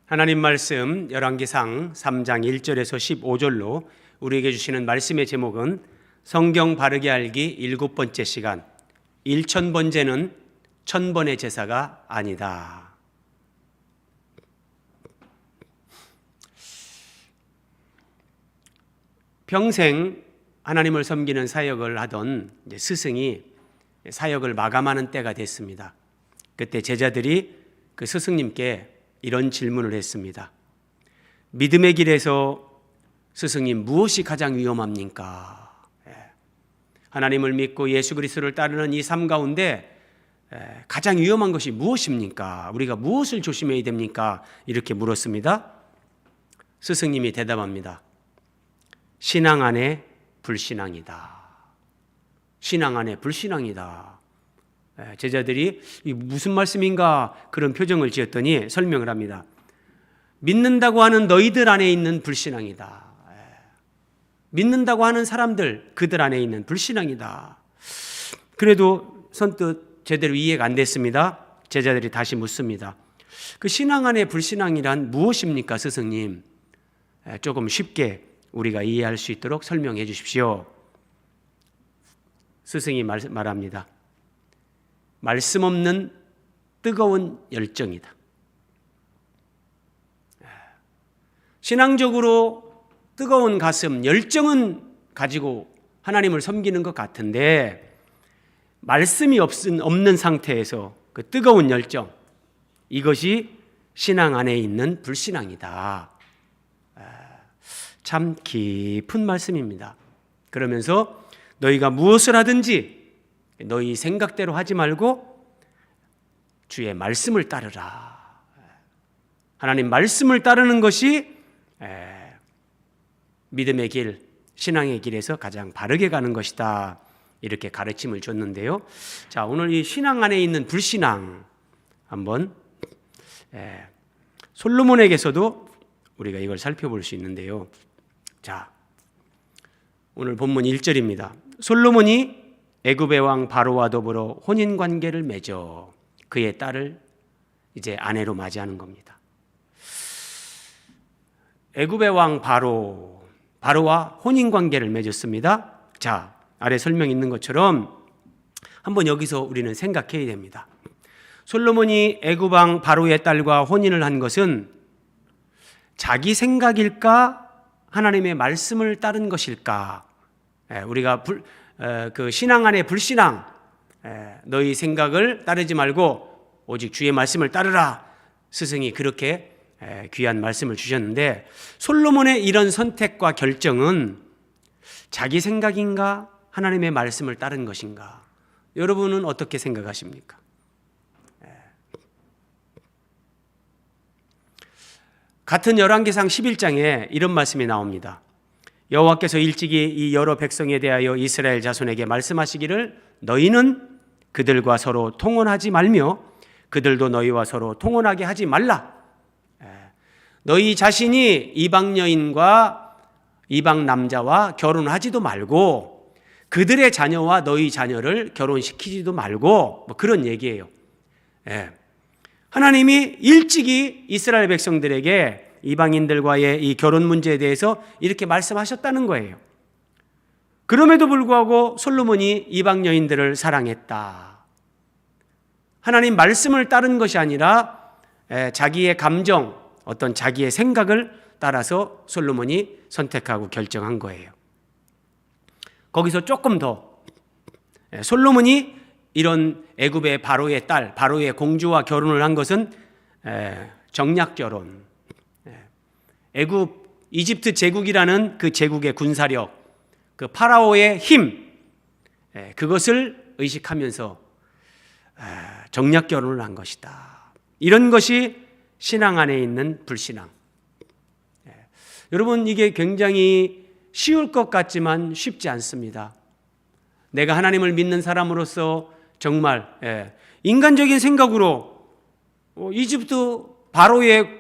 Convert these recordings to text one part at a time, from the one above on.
하나님 말씀 열왕기상 3장 1절에서 15절로 우리에게 주시는 말씀의 제목은 성경 바르게 알기 7번째 시간 1000번째는 1000번의 제사가 아니다. 평생 하나님을 섬기는 사역을 하던 스승이 사역을 마감하는 때가 됐습니다. 그때 제자들이 그 스승님께 이런 질문을 했습니다. 믿음의 길에서 스승님 무엇이 가장 위험합니까? 하나님을 믿고 예수 그리스도를 따르는 이 삶 가운데 가장 위험한 것이 무엇입니까? 우리가 무엇을 조심해야 됩니까? 이렇게 물었습니다. 스승님이 대답합니다. 신앙 안에 불신앙이다. 신앙 안에 불신앙이다. 제자들이 무슨 말씀인가 그런 표정을 지었더니 설명을 합니다. 믿는다고 하는 너희들 안에 있는 불신앙이다. 믿는다고 하는 사람들 그들 안에 있는 불신앙이다. 그래도 선뜻 제대로 이해가 안 됐습니다. 제자들이 다시 묻습니다. 그 신앙 안에 불신앙이란 무엇입니까, 스승님? 조금 쉽게 우리가 이해할 수 있도록 설명해 주십시오. 스승이 말합니다. 말씀 없는 뜨거운 열정이다. 신앙적으로 뜨거운 가슴, 열정은 가지고 하나님을 섬기는 것 같은데 말씀이 없는 상태에서 그 뜨거운 열정, 이것이 신앙 안에 있는 불신앙이다. 참 깊은 말씀입니다. 그러면서 너희가 무엇을 하든지 너희 생각대로 하지 말고 주의 말씀을 따르라. 하나님 말씀을 따르는 것이 믿음의 길, 신앙의 길에서 가장 바르게 가는 것이다. 이렇게 가르침을 줬는데요. 자, 오늘 이 신앙 안에 있는 불신앙 한번 솔로몬에게서도 우리가 이걸 살펴볼 수 있는데요. 자, 오늘 본문 1절입니다. 솔로몬이 애굽의 왕 바로와 더불어 혼인 관계를 맺어 그의 딸을 이제 아내로 맞이하는 겁니다. 애굽의 왕 바로와 혼인 관계를 맺었습니다. 자, 아래 설명 있는 것처럼 한번 여기서 우리는 생각해야 됩니다. 솔로몬이 애굽 왕 바로의 딸과 혼인을 한 것은 자기 생각일까? 하나님의 말씀을 따른 것일까? 우리가 그 신앙 안에 불신앙, 너희 생각을 따르지 말고 오직 주의 말씀을 따르라. 스승이 그렇게 귀한 말씀을 주셨는데 솔로몬의 이런 선택과 결정은 자기 생각인가? 하나님의 말씀을 따른 것인가? 여러분은 어떻게 생각하십니까? 같은 열왕기상 11장에 이런 말씀이 나옵니다. 여호와께서 일찍이 이 여러 백성에 대하여 이스라엘 자손에게 말씀하시기를 너희는 그들과 서로 통혼하지 말며 그들도 너희와 서로 통혼하게 하지 말라. 너희 자신이 이방 여인과 이방 남자와 결혼하지도 말고 그들의 자녀와 너희 자녀를 결혼시키지도 말고 뭐 그런 얘기예요. 하나님이 일찍이 이스라엘 백성들에게 이방인들과의 이 결혼 문제에 대해서 이렇게 말씀하셨다는 거예요. 그럼에도 불구하고 솔로몬이 이방 여인들을 사랑했다. 하나님 말씀을 따른 것이 아니라 자기의 감정, 어떤 자기의 생각을 따라서 솔로몬이 선택하고 결정한 거예요. 거기서 조금 더 솔로몬이 이런 애굽의 바로의 딸, 바로의 공주와 결혼을 한 것은 정략 결혼. 애굽, 이집트 제국이라는 그 제국의 군사력, 그 파라오의 힘, 그것을 의식하면서 정략 결혼을 한 것이다. 이런 것이 신앙 안에 있는 불신앙. 여러분, 이게 굉장히 쉬울 것 같지만 쉽지 않습니다. 내가 하나님을 믿는 사람으로서 정말 인간적인 생각으로 이집트 바로의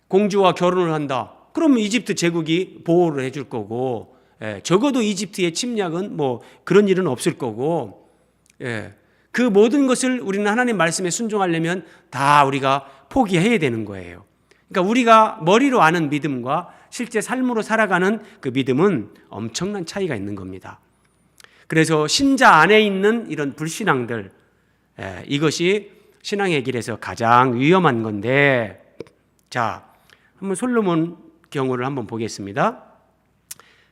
공주와 결혼을 한다. 그러면 이집트 제국이 보호를 해줄 거고 적어도 이집트의 침략은 뭐 그런 일은 없을 거고 그 모든 것을 우리는 하나님 말씀에 순종하려면 다 우리가 포기해야 되는 거예요. 그러니까 우리가 머리로 아는 믿음과 실제 삶으로 살아가는 그 믿음은 엄청난 차이가 있는 겁니다. 그래서 신자 안에 있는 이런 불신앙들, 이것이 신앙의 길에서 가장 위험한 건데, 자, 한번 솔로몬 경우를 한번 보겠습니다.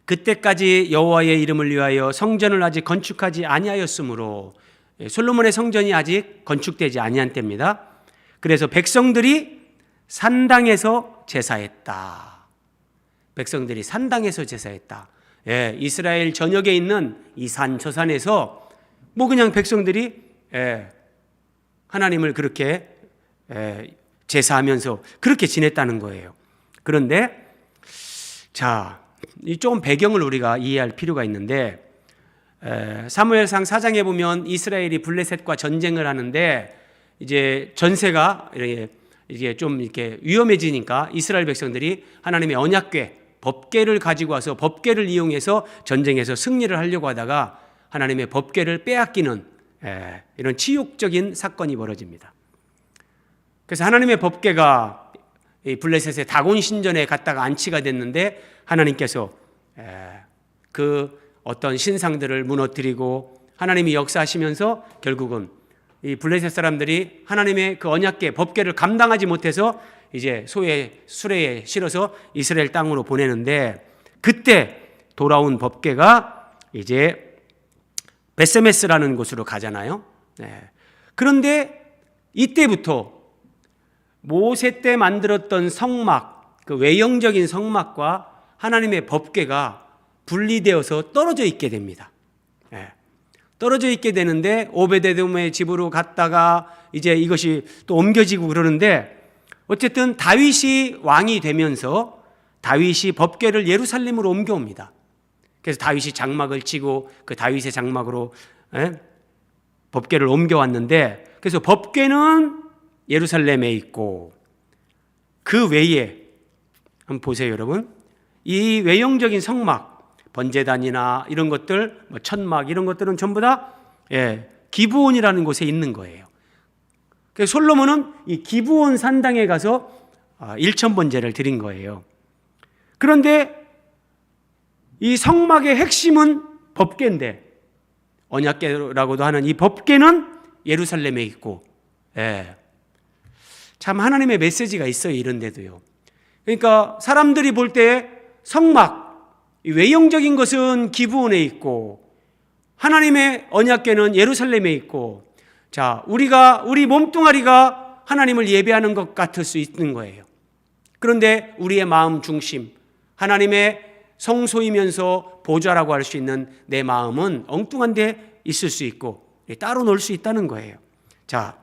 그때까지 여호와의 이름을 위하여 성전을 아직 건축하지 아니하였으므로, 솔로몬의 성전이 아직 건축되지 아니한 때입니다. 그래서 백성들이 산당에서 제사했다. 백성들이 산당에서 제사했다. 이스라엘 전역에 있는 이 산 저 산에서 뭐 그냥 백성들이 하나님을 그렇게 제사하면서 그렇게 지냈다는 거예요. 그런데 자, 조금 배경을 우리가 이해할 필요가 있는데, 사무엘상 4장에 보면 이스라엘이 블레셋과 전쟁을 하는데 이제 전세가 이게 좀 이렇게 위험해지니까 이스라엘 백성들이 하나님의 언약궤, 법궤를 가지고 와서 법궤를 이용해서 전쟁에서 승리를 하려고 하다가 하나님의 법궤를 빼앗기는 이런 치욕적인 사건이 벌어집니다. 그래서 하나님의 법궤가 블레셋의 다곤 신전에 갔다가 안치가 됐는데 하나님께서 그 어떤 신상들을 무너뜨리고 하나님이 역사하시면서 결국은 이 블레셋 사람들이 하나님의 그 언약궤, 법궤를 감당하지 못해서 이제 수레에 실어서 이스라엘 땅으로 보내는데, 그때 돌아온 법궤가 이제 베세메스라는 곳으로 가잖아요. 그런데 이때부터 모세 때 만들었던 성막, 그 외형적인 성막과 하나님의 법궤가 분리되어서 떨어져 있게 됩니다. 떨어져 있게 되는데 오베데돔의 집으로 갔다가 이제 이것이 또 옮겨지고 그러는데, 어쨌든 다윗이 왕이 되면서 다윗이 법궤를 예루살렘으로 옮겨옵니다. 그래서 다윗이 장막을 치고 그 다윗의 장막으로 법궤를 옮겨왔는데, 그래서 법궤는 예루살렘에 있고 그 외에 한번 보세요, 여러분. 이 외형적인 성막, 번제단이나 이런 것들, 천막 이런 것들은 전부 다 기브온이라는 곳에 있는 거예요. 그래서 솔로몬은 이 기브온 산당에 가서 일천번제를 드린 거예요. 그런데 이 성막의 핵심은 법궤인데, 언약궤라고도 하는 이 법궤는 예루살렘에 있고, 참 하나님의 메시지가 있어요, 이런 데도요. 그러니까 사람들이 볼 때 성막, 외형적인 것은 기브온에 있고 하나님의 언약궤는 예루살렘에 있고, 자, 우리 몸뚱아리가 하나님을 예배하는 것 같을 수 있는 거예요. 그런데 우리의 마음 중심, 하나님의 성소이면서 보좌라고 할 수 있는 내 마음은 엉뚱한 데 있을 수 있고 따로 놀 수 있다는 거예요. 자,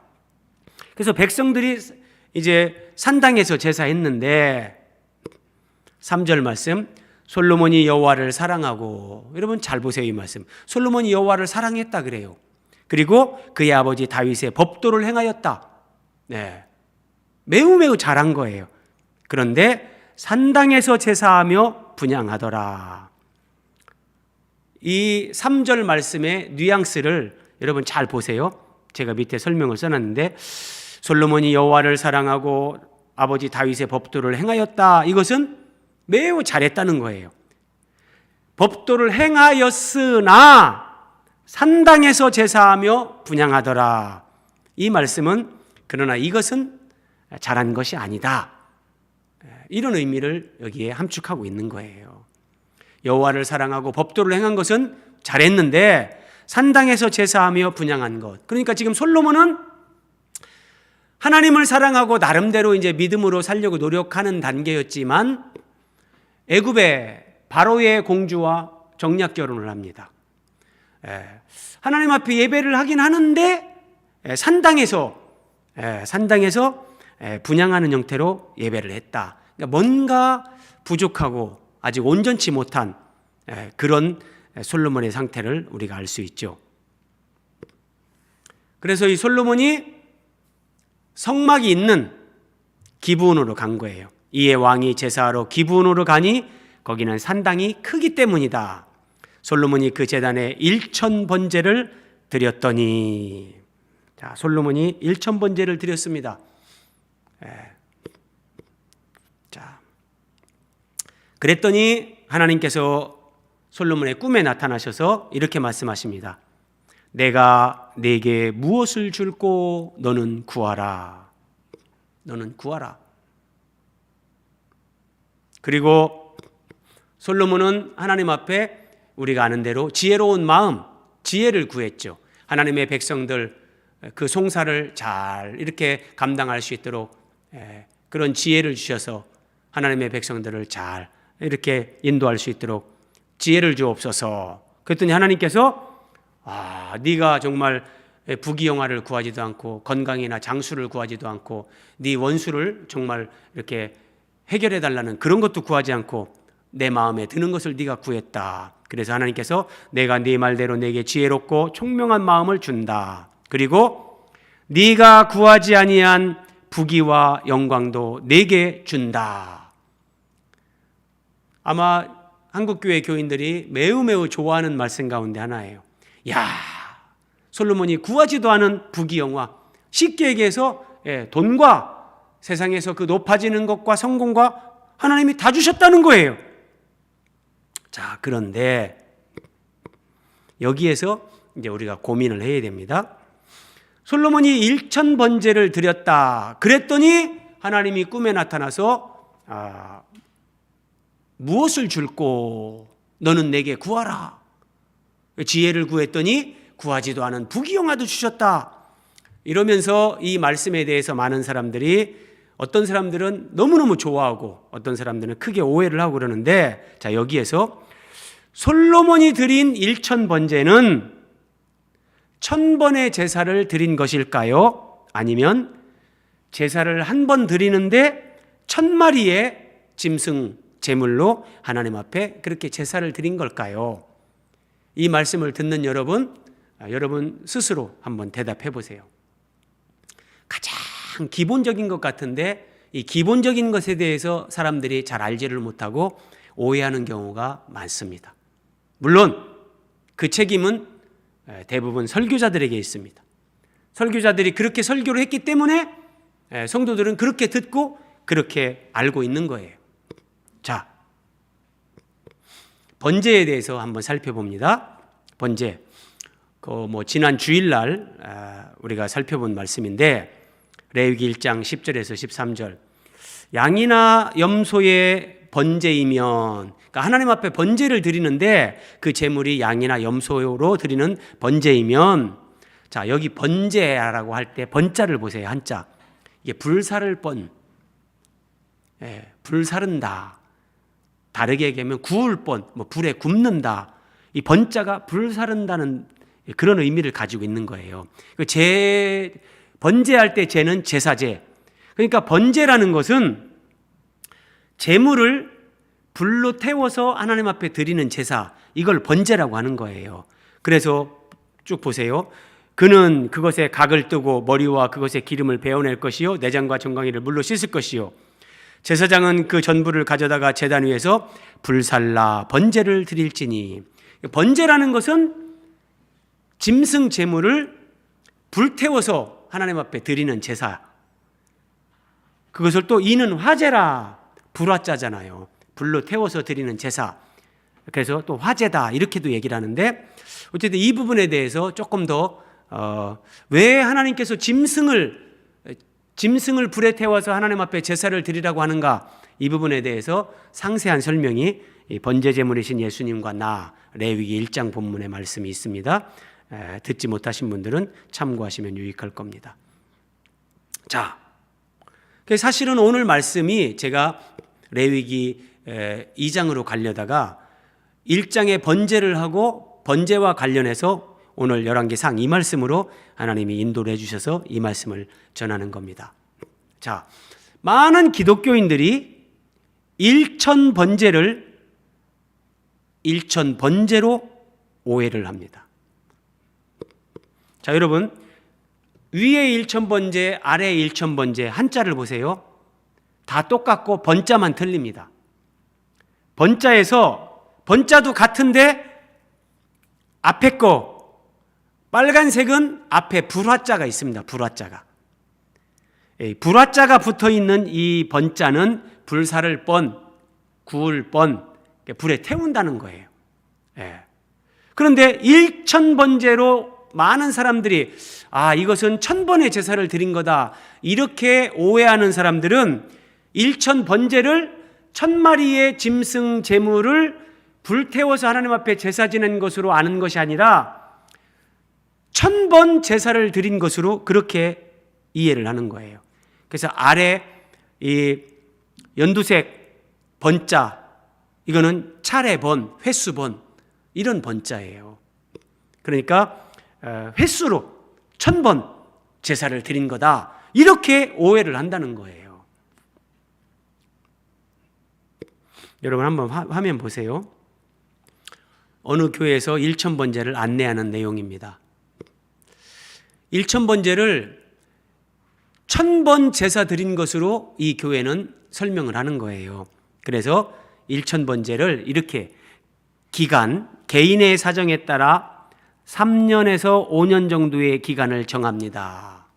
그래서 백성들이 이제 산당에서 제사했는데 3절 말씀, 솔로몬이 여호와를 사랑하고, 여러분 잘 보세요, 이 말씀. 솔로몬이 여호와를 사랑했다 그래요. 그리고 그의 아버지 다윗의 법도를 행하였다. 매우 잘한 거예요. 그런데 산당에서 제사하며 분향하더라. 이 3절 말씀의 뉘앙스를 여러분 잘 보세요. 제가 밑에 설명을 써놨는데, 솔로몬이 여호와를 사랑하고 아버지 다윗의 법도를 행하였다. 이것은 매우 잘했다는 거예요. 법도를 행하였으나 산당에서 제사하며 분향하더라. 이 말씀은 그러나 이것은 잘한 것이 아니다, 이런 의미를 여기에 함축하고 있는 거예요. 여호와를 사랑하고 법도를 행한 것은 잘했는데 산당에서 제사하며 분향한 것, 그러니까 지금 솔로몬은 하나님을 사랑하고 나름대로 이제 믿음으로 살려고 노력하는 단계였지만 애굽의 바로의 공주와 정략 결혼을 합니다. 하나님 앞에 예배를 하긴 하는데 산당에서 분향하는 형태로 예배를 했다. 그러니까 뭔가 부족하고 아직 온전치 못한 그런 솔로몬의 상태를 우리가 알 수 있죠. 그래서 이 솔로몬이 성막이 있는 기브온으로 간 거예요. 이에 왕이 제사하러 기브온으로 가니 거기는 산당이 크기 때문이다. 솔로몬이 그 제단에 1000번제를 드렸더니, 자, 솔로몬이 1000번제를 드렸습니다. 자, 그랬더니 하나님께서 솔로몬의 꿈에 나타나셔서 이렇게 말씀하십니다. 내가 네게 무엇을 줄고 너는 구하라. 너는 구하라. 그리고 솔로몬은 하나님 앞에 우리가 아는 대로 지혜로운 마음, 지혜를 구했죠. 하나님의 백성들 그 송사를 잘 이렇게 감당할 수 있도록 그런 지혜를 주셔서 하나님의 백성들을 잘 이렇게 인도할 수 있도록 지혜를 주옵소서. 그랬더니 하나님께서 네가 정말 부귀영화를 구하지도 않고 건강이나 장수를 구하지도 않고 네 원수를 정말 이렇게 해결해 달라는 그런 것도 구하지 않고 내 마음에 드는 것을 네가 구했다. 그래서 하나님께서 내가 네 말대로 내게 지혜롭고 총명한 마음을 준다. 그리고 네가 구하지 아니한 부귀와 영광도 내게 준다. 아마 한국교회 교인들이 매우 좋아하는 말씀 가운데 하나예요. 야, 솔로몬이 구하지도 않은 부귀영화, 쉽게 얘기해서 돈과 세상에서 그 높아지는 것과 성공과 하나님이 다 주셨다는 거예요. 자, 그런데 여기에서 이제 우리가 고민을 해야 됩니다. 솔로몬이 1,000번제를 드렸다. 그랬더니 하나님이 꿈에 나타나서 무엇을 줄고 너는 내게 구하라. 지혜를 구했더니 구하지도 않은 부귀영화도 주셨다. 이러면서 이 말씀에 대해서 많은 사람들이 어떤 사람들은 너무너무 좋아하고 어떤 사람들은 크게 오해를 하고 그러는데, 자, 여기에서 솔로몬이 드린 1,000번제는 1,000번의 제사를 드린 것일까요? 아니면 제사를 한 번 드리는데 1,000마리의 짐승 제물로 하나님 앞에 그렇게 제사를 드린 걸까요? 이 말씀을 듣는 여러분 스스로 한번 대답해 보세요. 가장 기본적인 것 같은데 이 기본적인 것에 대해서 사람들이 잘 알지를 못하고 오해하는 경우가 많습니다. 물론 그 책임은 대부분 설교자들에게 있습니다. 설교자들이 그렇게 설교를 했기 때문에 성도들은 그렇게 듣고 그렇게 알고 있는 거예요. 자, 번제에 대해서 한번 살펴봅니다. 번제, 지난 주일날 우리가 살펴본 말씀인데 레위기 1장 10절에서 13절, 양이나 염소의 번제이면, 그러니까 하나님 앞에 번제를 드리는데 그 제물이 양이나 염소로 드리는 번제이면, 자, 여기 번제라고 할 때 번자를 보세요. 한자, 이게 불사를 번, 불사른다. 다르게 얘기하면 구울 번, 불에 굽는다. 이 번자가 불사른다는 그런 의미를 가지고 있는 거예요. 번제할 때 제는 제사제. 그러니까 번제라는 것은 제물을 불로 태워서 하나님 앞에 드리는 제사, 이걸 번제라고 하는 거예요. 그래서 쭉 보세요. 그는 그것에 각을 뜨고 머리와 그것에 기름을 베어낼 것이요 내장과 정강이를 물로 씻을 것이요 제사장은 그 전부를 가져다가 제단 위에서 불살라 번제를 드릴지니. 번제라는 것은 짐승 제물을 불태워서 하나님 앞에 드리는 제사. 그것을 또 이는 화제라, 불화자잖아요. 불로 태워서 드리는 제사. 그래서 또 화제다 이렇게도 얘기를 하는데, 어쨌든 이 부분에 대해서 조금 더 왜 하나님께서 짐승을 불에 태워서 하나님 앞에 제사를 드리라고 하는가, 이 부분에 대해서 상세한 설명이 번제 제물이신 예수님과 나 레위기 1장 본문의 말씀이 있습니다. 듣지 못하신 분들은 참고하시면 유익할 겁니다. 자, 사실은 오늘 말씀이 제가 레위기 2장으로 가려다가 1장에 번제를 하고 번제와 관련해서 오늘 열왕기상 이 말씀으로 하나님이 인도를 해주셔서 이 말씀을 전하는 겁니다. 자, 많은 기독교인들이 1,000번제를 1,000번제로 오해를 합니다. 자, 여러분, 위에 1,000번제, 아래 1,000번제 한자를 보세요. 다 똑같고 번자만 틀립니다. 번자도 같은데 앞에 거 빨간색은 앞에 불화자가 있습니다. 불화자가 붙어 있는 이 번자는 불사를 뻔, 구울 뻔, 불에 태운다는 거예요. 예. 그런데 1000번제로 많은 사람들이 이것은 1000번의 제사를 드린 거다 이렇게 오해하는 사람들은 1000번제를 1000마리의 짐승 제물을 불태워서 하나님 앞에 제사 지낸 것으로 아는 것이 아니라 1000번 제사를 드린 것으로 그렇게 이해를 하는 거예요. 그래서 아래 이 연두색 번자, 이거는 차례번, 횟수번, 이런 번자예요. 그러니까 횟수로 1000번 제사를 드린 거다 이렇게 오해를 한다는 거예요. 여러분 한번 화면 보세요. 어느 교회에서 1000번제를 안내하는 내용입니다. 1000번제를 1000번 제사 드린 것으로 이 교회는 설명을 하는 거예요. 그래서 1000번제를 이렇게 기간, 개인의 사정에 따라 3년에서 5년 정도의 기간을 정합니다.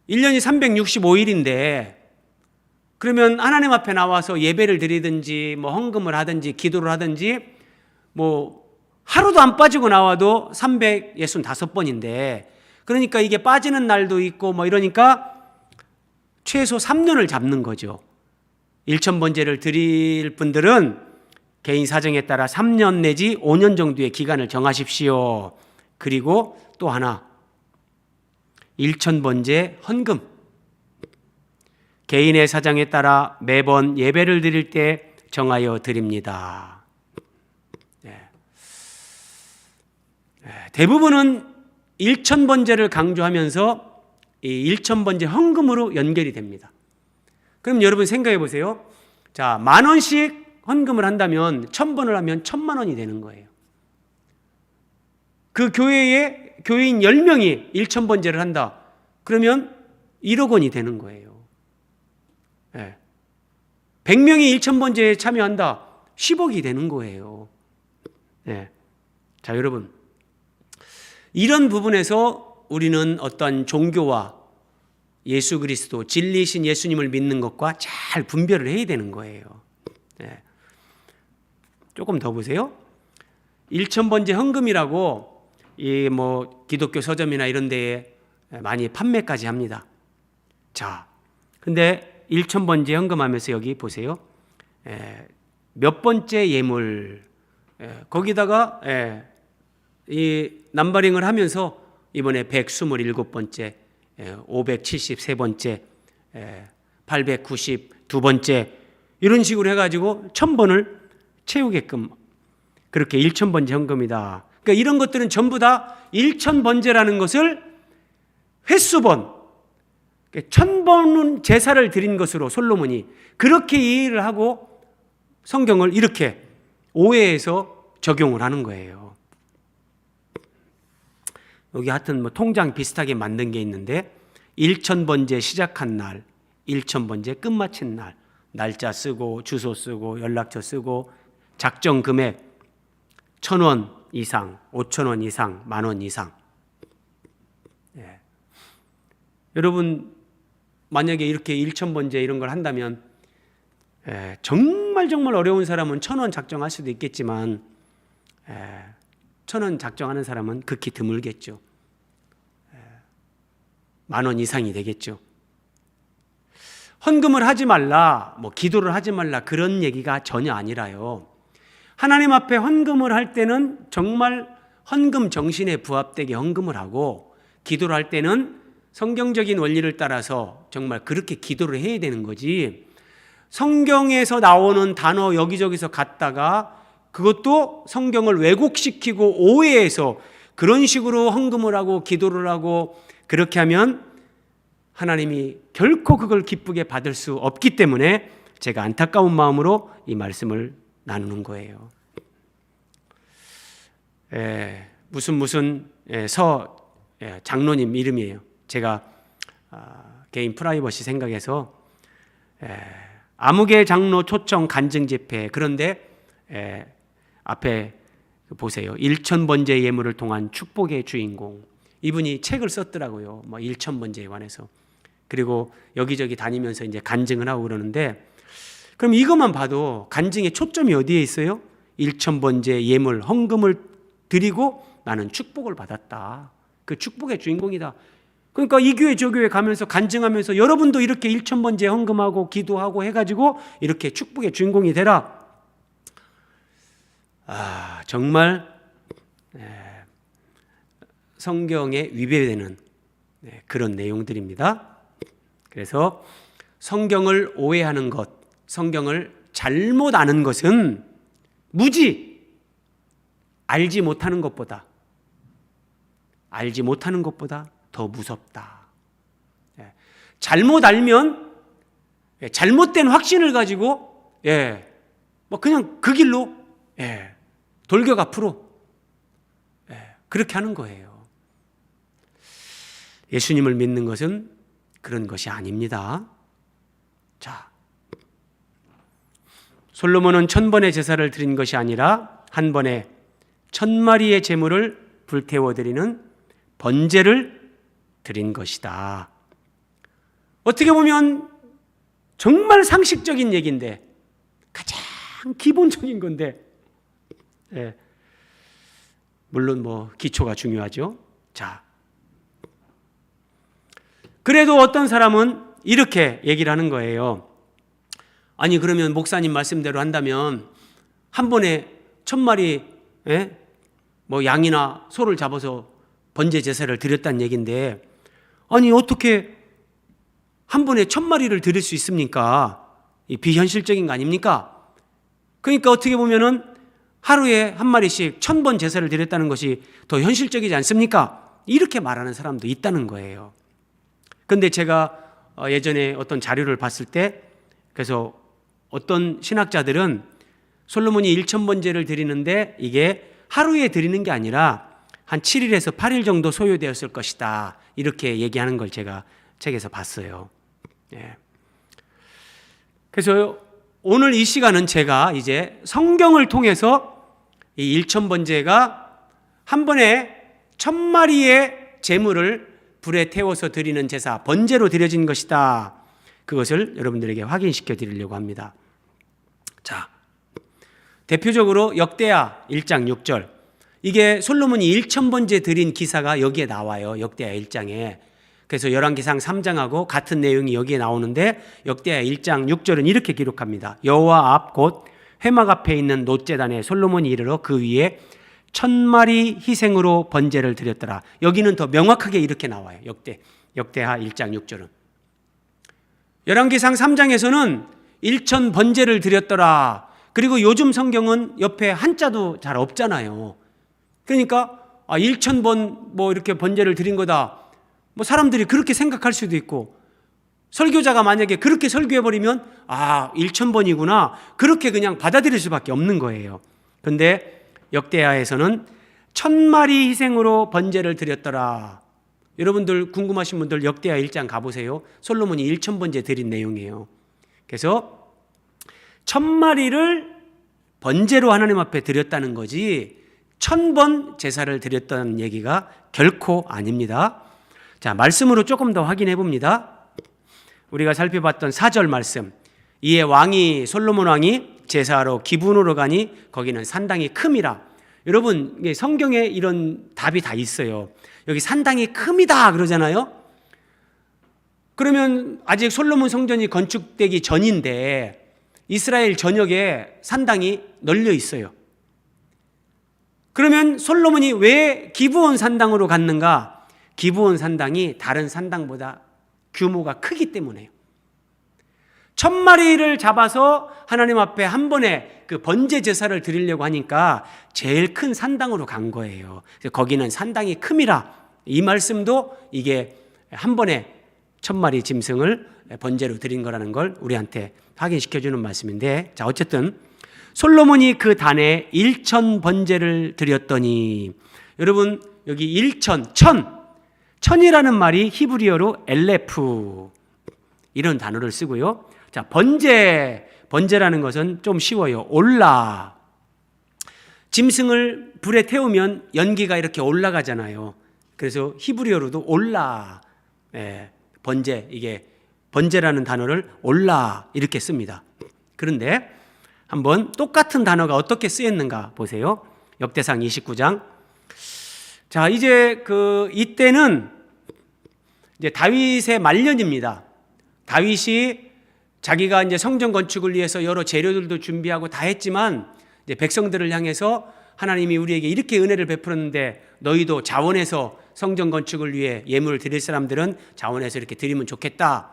1년이 365일인데 그러면 하나님 앞에 나와서 예배를 드리든지 뭐 헌금을 하든지 기도를 하든지 뭐 하루도 안 빠지고 나와도 365번인데 그러니까 이게 빠지는 날도 있고 뭐 이러니까 최소 3년을 잡는 거죠. 1000번제를 드릴 분들은 개인 사정에 따라 3년 내지 5년 정도의 기간을 정하십시오. 그리고 또 하나 1000번제 헌금, 개인의 사정에 따라 매번 예배를 드릴 때 정하여 드립니다. 대부분은 1000번제를 강조하면서 이 1000번제 헌금으로 연결이 됩니다. 그럼 여러분 생각해 보세요. 자, 10,000원씩 헌금을 한다면 1000번을 하면 1000만 원이 되는 거예요. 그 교회에 교인 10명이 1000번제를 한다. 그러면 1억 원이 되는 거예요. 100명이 1000번제에 참여한다. 10억이 되는 거예요. 자, 여러분. 이런 부분에서 우리는 어떤 종교와 예수 그리스도, 진리이신 예수님을 믿는 것과 잘 분별을 해야 되는 거예요. 조금 더 보세요. 1000번제 헌금이라고 이 뭐 기독교 서점이나 이런 데에 많이 판매까지 합니다. 자, 근데 1000번제 헌금하면서 여기 보세요. 몇 번째 예물, 거기다가 이 넘버링을 하면서 이번에 127번째, 573번째, 892번째 이런 식으로 해가지고 1000번을 채우게끔 그렇게 1000번제 헌금이다. 그러니까 이런 것들은 전부 다 1000번제라는 것을 횟수번, 1000번은 제사를 드린 것으로 솔로몬이 그렇게 이해를 하고 성경을 이렇게 오해해서 적용을 하는 거예요. 여기 하여튼 뭐 통장 비슷하게 만든 게 있는데 1000번제 시작한 날, 1000번제 끝마친 날, 날짜 쓰고 주소 쓰고 연락처 쓰고 작정 금액 1,000원 이상, 5,000원 이상, 10,000원 이상. 여러분 만약에 이렇게 1000번제 이런 걸 한다면 정말 어려운 사람은 1,000원 작정할 수도 있겠지만 1,000원 작정하는 사람은 극히 드물겠죠. 10,000원 이상이 되겠죠. 헌금을 하지 말라, 뭐 기도를 하지 말라 그런 얘기가 전혀 아니라요. 하나님 앞에 헌금을 할 때는 정말 헌금 정신에 부합되게 헌금을 하고 기도를 할 때는 성경적인 원리를 따라서 정말 그렇게 기도를 해야 되는 거지. 성경에서 나오는 단어 여기저기서 갖다가 그것도 성경을 왜곡시키고 오해해서 그런 식으로 헌금을 하고 기도를 하고 그렇게 하면 하나님이 결코 그걸 기쁘게 받을 수 없기 때문에 제가 안타까운 마음으로 이 말씀을 나누는 거예요. 무슨 장로님 이름이에요. 제가 개인 프라이버시 생각해서 아무개 장로 초청 간증 집회, 그런데 앞에 보세요. 1000번제 예물을 통한 축복의 주인공, 이분이 책을 썼더라고요. 뭐 1000번제에 관해서. 그리고 여기저기 다니면서 이제 간증을 하고 그러는데, 그럼 이것만 봐도 간증의 초점이 어디에 있어요? 일천번제 예물 헌금을 드리고 나는 축복을 받았다. 그 축복의 주인공이다. 그러니까 이 교회 저 교회 가면서 간증하면서 여러분도 이렇게 일천번제 헌금하고 기도하고 해가지고 이렇게 축복의 주인공이 되라. 정말 성경에 위배되는 그런 내용들입니다. 그래서 성경을 오해하는 것, 성경을 잘못 아는 것은 무지 알지 못하는 것보다 더 무섭다. 잘못 알면 잘못된 확신을 가지고 뭐 그냥 그 길로 돌격 앞으로 그렇게 하는 거예요. 예수님을 믿는 것은 그런 것이 아닙니다. 자, 솔로몬은 1000번의 제사를 드린 것이 아니라 한 번에 1000마리의 제물을 불태워 드리는 번제를 드린 것이다. 어떻게 보면 정말 상식적인 얘기인데, 가장 기본적인 건데, 물론 뭐 기초가 중요하죠. 자, 그래도 어떤 사람은 이렇게 얘기를 하는 거예요. 아니 그러면 목사님 말씀대로 한다면 한 번에 1000마리 뭐 양이나 소를 잡아서 번제 제사를 드렸다는 얘기인데, 아니 어떻게 한 번에 1000마리를 드릴 수 있습니까? 이 비현실적인 거 아닙니까? 그러니까 어떻게 보면은 하루에 한 마리씩 1000번 제사를 드렸다는 것이 더 현실적이지 않습니까? 이렇게 말하는 사람도 있다는 거예요. 그런데 제가 예전에 어떤 자료를 봤을 때, 그래서 어떤 신학자들은 솔로몬이 1000번제를 드리는데 이게 하루에 드리는 게 아니라 한 7일에서 8일 정도 소요되었을 것이다, 이렇게 얘기하는 걸 제가 책에서 봤어요. 그래서 오늘 이 시간은 제가 이제 성경을 통해서 이 1000번제가 한 번에 1000마리의 제물을 불에 태워서 드리는 제사, 번제로 드려진 것이다, 그것을 여러분들에게 확인시켜 드리려고 합니다. 자, 대표적으로 역대하 1장 6절, 이게 솔로몬이 1000번제 드린 기사가 여기에 나와요. 역대하 1장에. 그래서 열왕기상 3장하고 같은 내용이 여기에 나오는데, 역대하 1장 6절은 이렇게 기록합니다. 여호와 앞 곧 회막 앞에 있는 놋제단에 솔로몬이 이르러 그 위에 1000마리 희생으로 번제를 드렸더라. 여기는 더 명확하게 이렇게 나와요. 역대하 1장 6절은. 열왕기상 3장에서는 1000번제를 드렸더라. 그리고 요즘 성경은 옆에 한자도 잘 없잖아요. 그러니까 1000번 뭐 이렇게 번제를 드린 거다, 뭐 사람들이 그렇게 생각할 수도 있고, 설교자가 만약에 그렇게 설교해버리면 1000번이구나, 그렇게 그냥 받아들일 수밖에 없는 거예요. 그런데 역대하에서는 1000마리 희생으로 번제를 드렸더라. 여러분들 궁금하신 분들 역대하 1장 가보세요. 솔로몬이 1000번제 드린 내용이에요. 그래서 1000마리를 번제로 하나님 앞에 드렸다는 거지 1000번 제사를 드렸다는 얘기가 결코 아닙니다. 자, 말씀으로 조금 더 확인해 봅니다. 우리가 살펴봤던 4절 말씀, 이에 왕이 솔로몬 왕이 제사하러 기브온으로 가니 거기는 산당이 큼이라. 여러분, 성경에 이런 답이 다 있어요. 여기 산당이 큼이다 그러잖아요. 그러면 아직 솔로몬 성전이 건축되기 전인데 이스라엘 전역에 산당이 널려 있어요. 그러면 솔로몬이 왜 기브온 산당으로 갔는가? 기브온 산당이 다른 산당보다 규모가 크기 때문에요. 1000마리를 잡아서 하나님 앞에 한 번에 그 번제 제사를 드리려고 하니까 제일 큰 산당으로 간 거예요. 거기는 산당이 큼이라. 이 말씀도 이게 한 번에 1000마리 짐승을 번제로 드린 거라는 걸 우리한테 확인시켜주는 말씀인데, 자, 어쨌든 솔로몬이 그 단에 1000번제를 드렸더니, 여러분 여기 1000이라는 말이 히브리어로 엘레프 이런 단어를 쓰고요. 자, 번제라는 것은 좀 쉬워요. 올라. 짐승을 불에 태우면 연기가 이렇게 올라가잖아요. 그래서 히브리어로도 올라, 번제, 이게 번제라는 단어를 올라 이렇게 씁니다. 그런데 한번 똑같은 단어가 어떻게 쓰였는가 보세요. 역대상 29장. 자, 이제 이때는 이제 다윗의 말년입니다. 다윗이 자기가 이제 성전 건축을 위해서 여러 재료들도 준비하고 다 했지만 이제 백성들을 향해서 하나님이 우리에게 이렇게 은혜를 베풀었는데 너희도 자원해서 성전 건축을 위해 예물을 드릴 사람들은 자원해서 이렇게 드리면 좋겠다.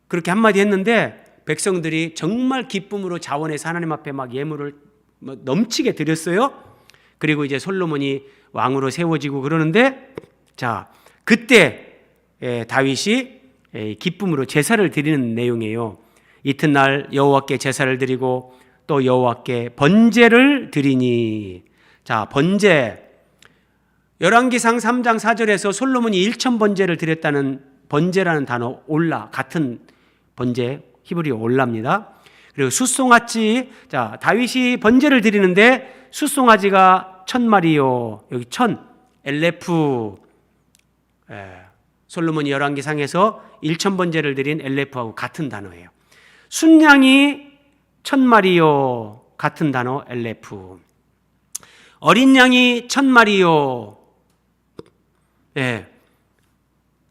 그렇게 한마디 했는데 백성들이 정말 기쁨으로 자원해서 하나님 앞에 막 예물을 넘치게 드렸어요. 그리고 이제 솔로몬이 왕으로 세워지고 그러는데, 자, 그때 다윗이 기쁨으로 제사를 드리는 내용이에요. 이튿날 여호와께 제사를 드리고 또 여호와께 번제를 드리니. 자, 번제. 열왕기상 3장 4절에서 솔로몬이 1천 번제를 드렸다는 번제라는 단어 올라, 같은 번제, 히브리어 올라입니다. 그리고 숫송아지. 자, 다윗이 번제를 드리는데 숫송아지가 1000마리요. 여기 1000 엘레프. 솔로몬이 열왕기상에서 1천 번제를 드린 엘레프하고 같은 단어예요. 순양이 1000마리요. 같은 단어 엘레프. 어린 양이 1000마리요.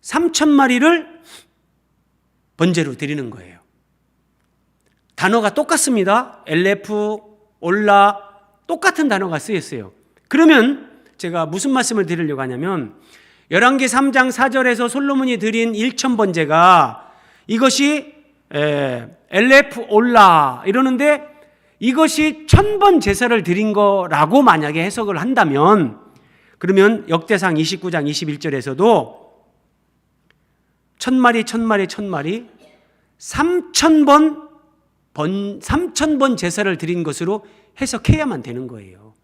3000마리를 번제로 드리는 거예요. 단어가 똑같습니다. 엘레프, 올라, 똑같은 단어가 쓰였어요. 그러면 제가 무슨 말씀을 드리려고 하냐면 열왕기 3장 4절에서 솔로몬이 드린 1천 번제가 이것이 엘레프, 올라 이러는데 이것이 1000번 제사를 드린 거라고 만약에 해석을 한다면, 그러면 역대상 29장 21절에서도 1000마리 1000마리 1000마리 3000번 제사를 드린 것으로 해석해야만 되는 거예요.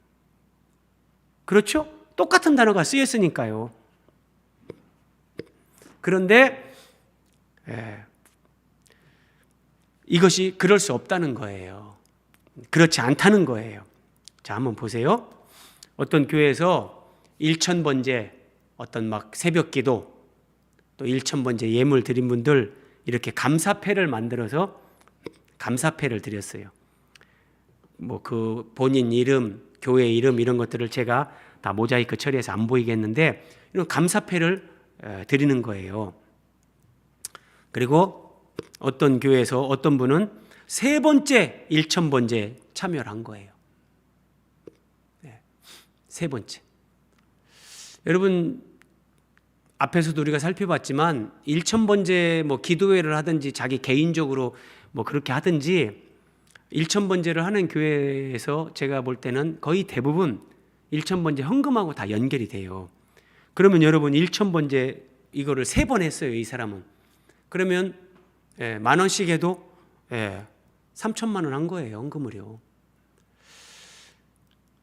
그렇죠? 똑같은 단어가 쓰였으니까요. 그런데 이것이 그럴 수 없다는 거예요. 그렇지 않다는 거예요. 자, 한번 보세요. 어떤 교회에서 1000번제, 어떤 막 새벽기도, 또 1000번제 예물 드린 분들 이렇게 감사패를 만들어서 감사패를 드렸어요. 뭐 그 본인 이름, 교회 이름 이런 것들을 제가 다 모자이크 처리해서 안 보이겠는데 이런 감사패를 드리는 거예요. 그리고 어떤 교회에서 어떤 분은 3번째 1000번제 참여를 한 거예요. 3번째. 여러분, 앞에서도 우리가 살펴봤지만 1000번제 뭐 기도회를 하든지 자기 개인적으로 뭐 그렇게 하든지 1000번제를 하는 교회에서 제가 볼 때는 거의 대부분 1000번제 헌금하고 다 연결이 돼요. 그러면 여러분 1000번제 이거를 3번 했어요, 이 사람은. 그러면 10,000원씩 해도 3,000만 원 한 거예요, 헌금을요.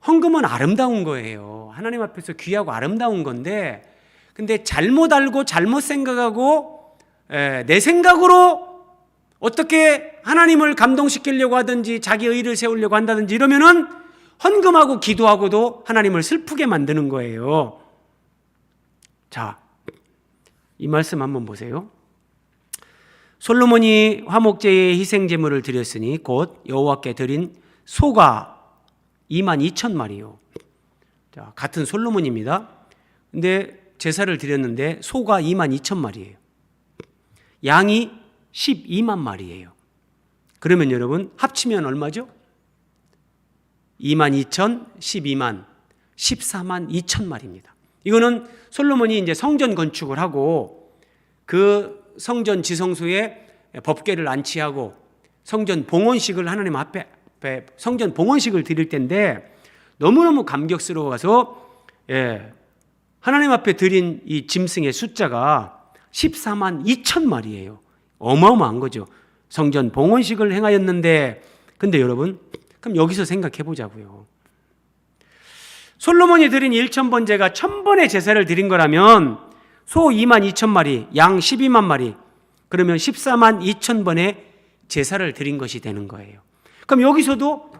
헌금은 아름다운 거예요. 하나님 앞에서 귀하고 아름다운 건데, 근데 잘못 알고 잘못 생각하고 내 생각으로 어떻게 하나님을 감동시키려고 하든지 자기 의를 세우려고 한다든지 이러면은 헌금하고 기도하고도 하나님을 슬프게 만드는 거예요. 자, 이 말씀 한번 보세요. 솔로몬이 화목제의 희생제물을 드렸으니 곧 여호와께 드린 소가 22,000마리요. 자, 같은 솔로몬입니다. 근데 제사를 드렸는데 소가 22,000마리예요. 양이 12만 마리예요. 그러면 여러분 합치면 얼마죠? 22,000, 12만, 14만 2천 마리입니다. 이거는 솔로몬이 이제 성전 건축을 하고 그 성전 지성소에 법궤를 안치하고 성전 봉헌식을 하나님 앞에 성전 봉헌식을 드릴 텐데 너무너무 감격스러워서 하나님 앞에 드린 이 짐승의 숫자가 14만 2천 마리예요. 어마어마한 거죠. 성전 봉헌식을 행하였는데, 근데 여러분, 그럼 여기서 생각해 보자고요. 솔로몬이 드린 1000번제가 1000번의 제사를 드린 거라면 소 2만 2천 마리, 양 12만 마리, 그러면 14만 2천 번의 제사를 드린 것이 되는 거예요. 그럼 여기서도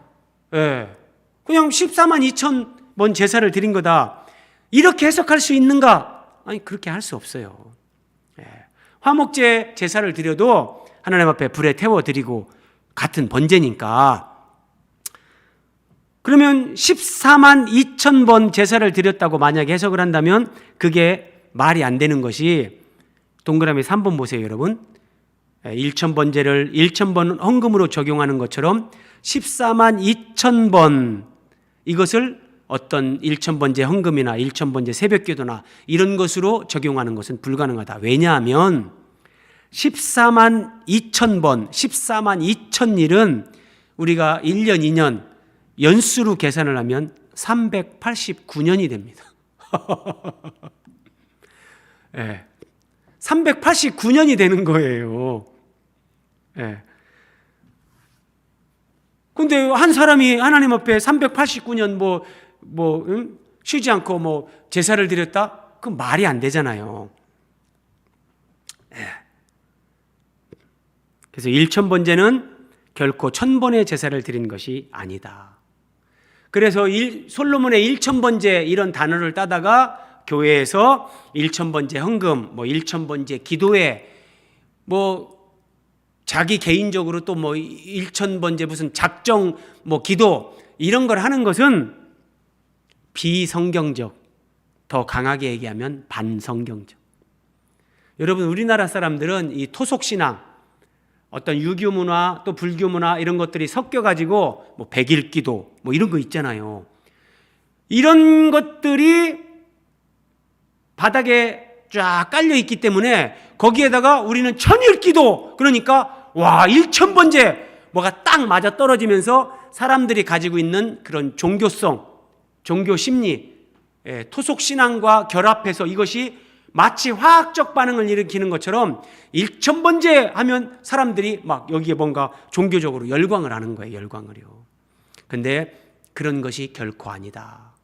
그냥 14만 2천 번 제사를 드린 거다, 이렇게 해석할 수 있는가? 아니, 그렇게 할 수 없어요. 화목제 제사를 드려도 하나님 앞에 불에 태워드리고 같은 번제니까. 그러면 14만 2천 번 제사를 드렸다고 만약에 해석을 한다면 그게 말이 안 되는 것이, 동그라미 3번 보세요 여러분. 1,000번제를 1,000번 헌금으로 적용하는 것처럼 14만 2천 번, 이것을 어떤 1,000번제 헌금이나 1,000번제 새벽기도나 이런 것으로 적용하는 것은 불가능하다. 왜냐하면 14만 2천 번, 14만 2천 일은 우리가 1년, 2년 연수로 계산을 하면 389년이 됩니다. 네. 389년이 되는 거예요. 네. 근데 한 사람이 하나님 앞에 389년 쉬지 않고 제사를 드렸다? 그건 말이 안 되잖아요. 네. 그래서 1,000번제는 결코 1,000번의 제사를 드린 것이 아니다. 그래서 솔로몬의 1,000번제 이런 단어를 따다가 교회에서 1,000번제 헌금, 1,000번제 기도회, 자기 개인적으로 또 1,000번제 무슨 작정 기도 이런 걸 하는 것은 비성경적, 더 강하게 얘기하면 반성경적. 여러분, 우리나라 사람들은 이 토속신앙, 어떤 유교 문화 또 불교 문화 이런 것들이 섞여가지고 100일 기도 이런 거 있잖아요. 이런 것들이 바닥에 쫙 깔려 있기 때문에 거기에다가 우리는 1,000일 기도, 그러니까 1,000번째 뭐가 딱 맞아 떨어지면서 사람들이 가지고 있는 그런 종교성, 종교 심리, 토속신앙과 결합해서 이것이 마치 화학적 반응을 일으키는 것처럼 1,000번째 하면 사람들이 막 여기에 뭔가 종교적으로 열광을 하는 거예요. 열광을요. 근데 그런 것이 결코 아니다.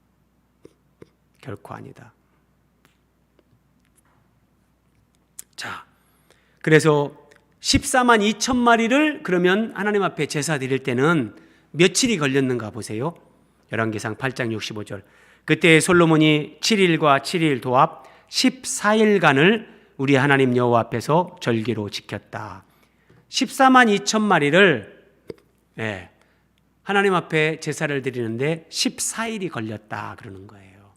결코 아니다. 자, 그래서 14만 2천 마리를 그러면 하나님 앞에 제사 드릴 때는 며칠이 걸렸는가 보세요. 열왕기상 8장 65절. 그때 솔로몬이 7일과 7일 도합 14일간을 우리 하나님 여호와 앞에서 절기로 지켰다. 14만 2천 마리를 하나님 앞에 제사를 드리는데 14일이 걸렸다 그러는 거예요.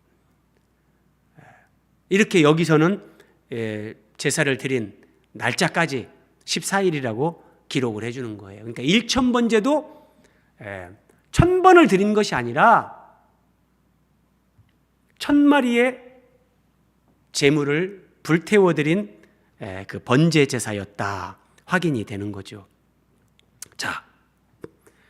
이렇게 여기서는 제사를 드린 날짜까지 14일이라고 기록을 해주는 거예요. 그러니까 1,000번제도 1,000번을 드린 것이 아니라 1,000마리의 제물을 불태워드린 그 번제 제사였다 확인이 되는 거죠. 자,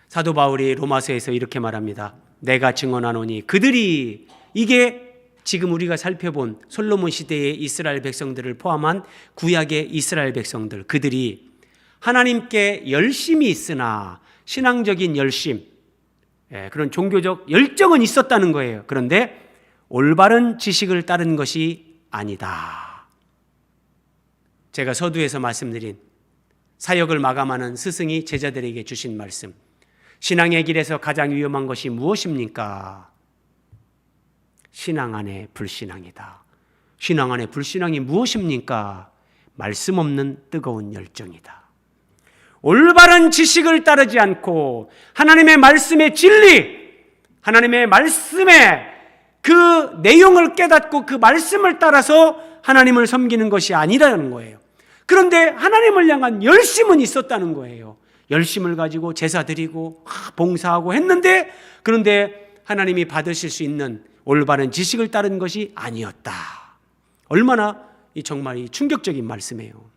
사도 바울이 로마서에서 이렇게 말합니다. 내가 증언하노니 그들이, 이게 지금 우리가 살펴본 솔로몬 시대의 이스라엘 백성들을 포함한 구약의 이스라엘 백성들, 그들이 하나님께 열심이 있으나 신앙적인 열심, 그런 종교적 열정은 있었다는 거예요. 그런데 올바른 지식을 따른 것이 아니다. 제가 서두에서 말씀드린 사역을 마감하는 스승이 제자들에게 주신 말씀, 신앙의 길에서 가장 위험한 것이 무엇입니까? 신앙 안에 불신앙이다. 신앙 안에 불신앙이 무엇입니까? 말씀 없는 뜨거운 열정이다. 올바른 지식을 따르지 않고 하나님의 말씀의 진리, 하나님의 말씀의 그 내용을 깨닫고 그 말씀을 따라서 하나님을 섬기는 것이 아니라는 거예요. 그런데 하나님을 향한 열심은 있었다는 거예요. 열심을 가지고 제사 드리고 봉사하고 했는데, 그런데 하나님이 받으실 수 있는 올바른 지식을 따른 것이 아니었다. 얼마나 정말 충격적인 말씀이에요.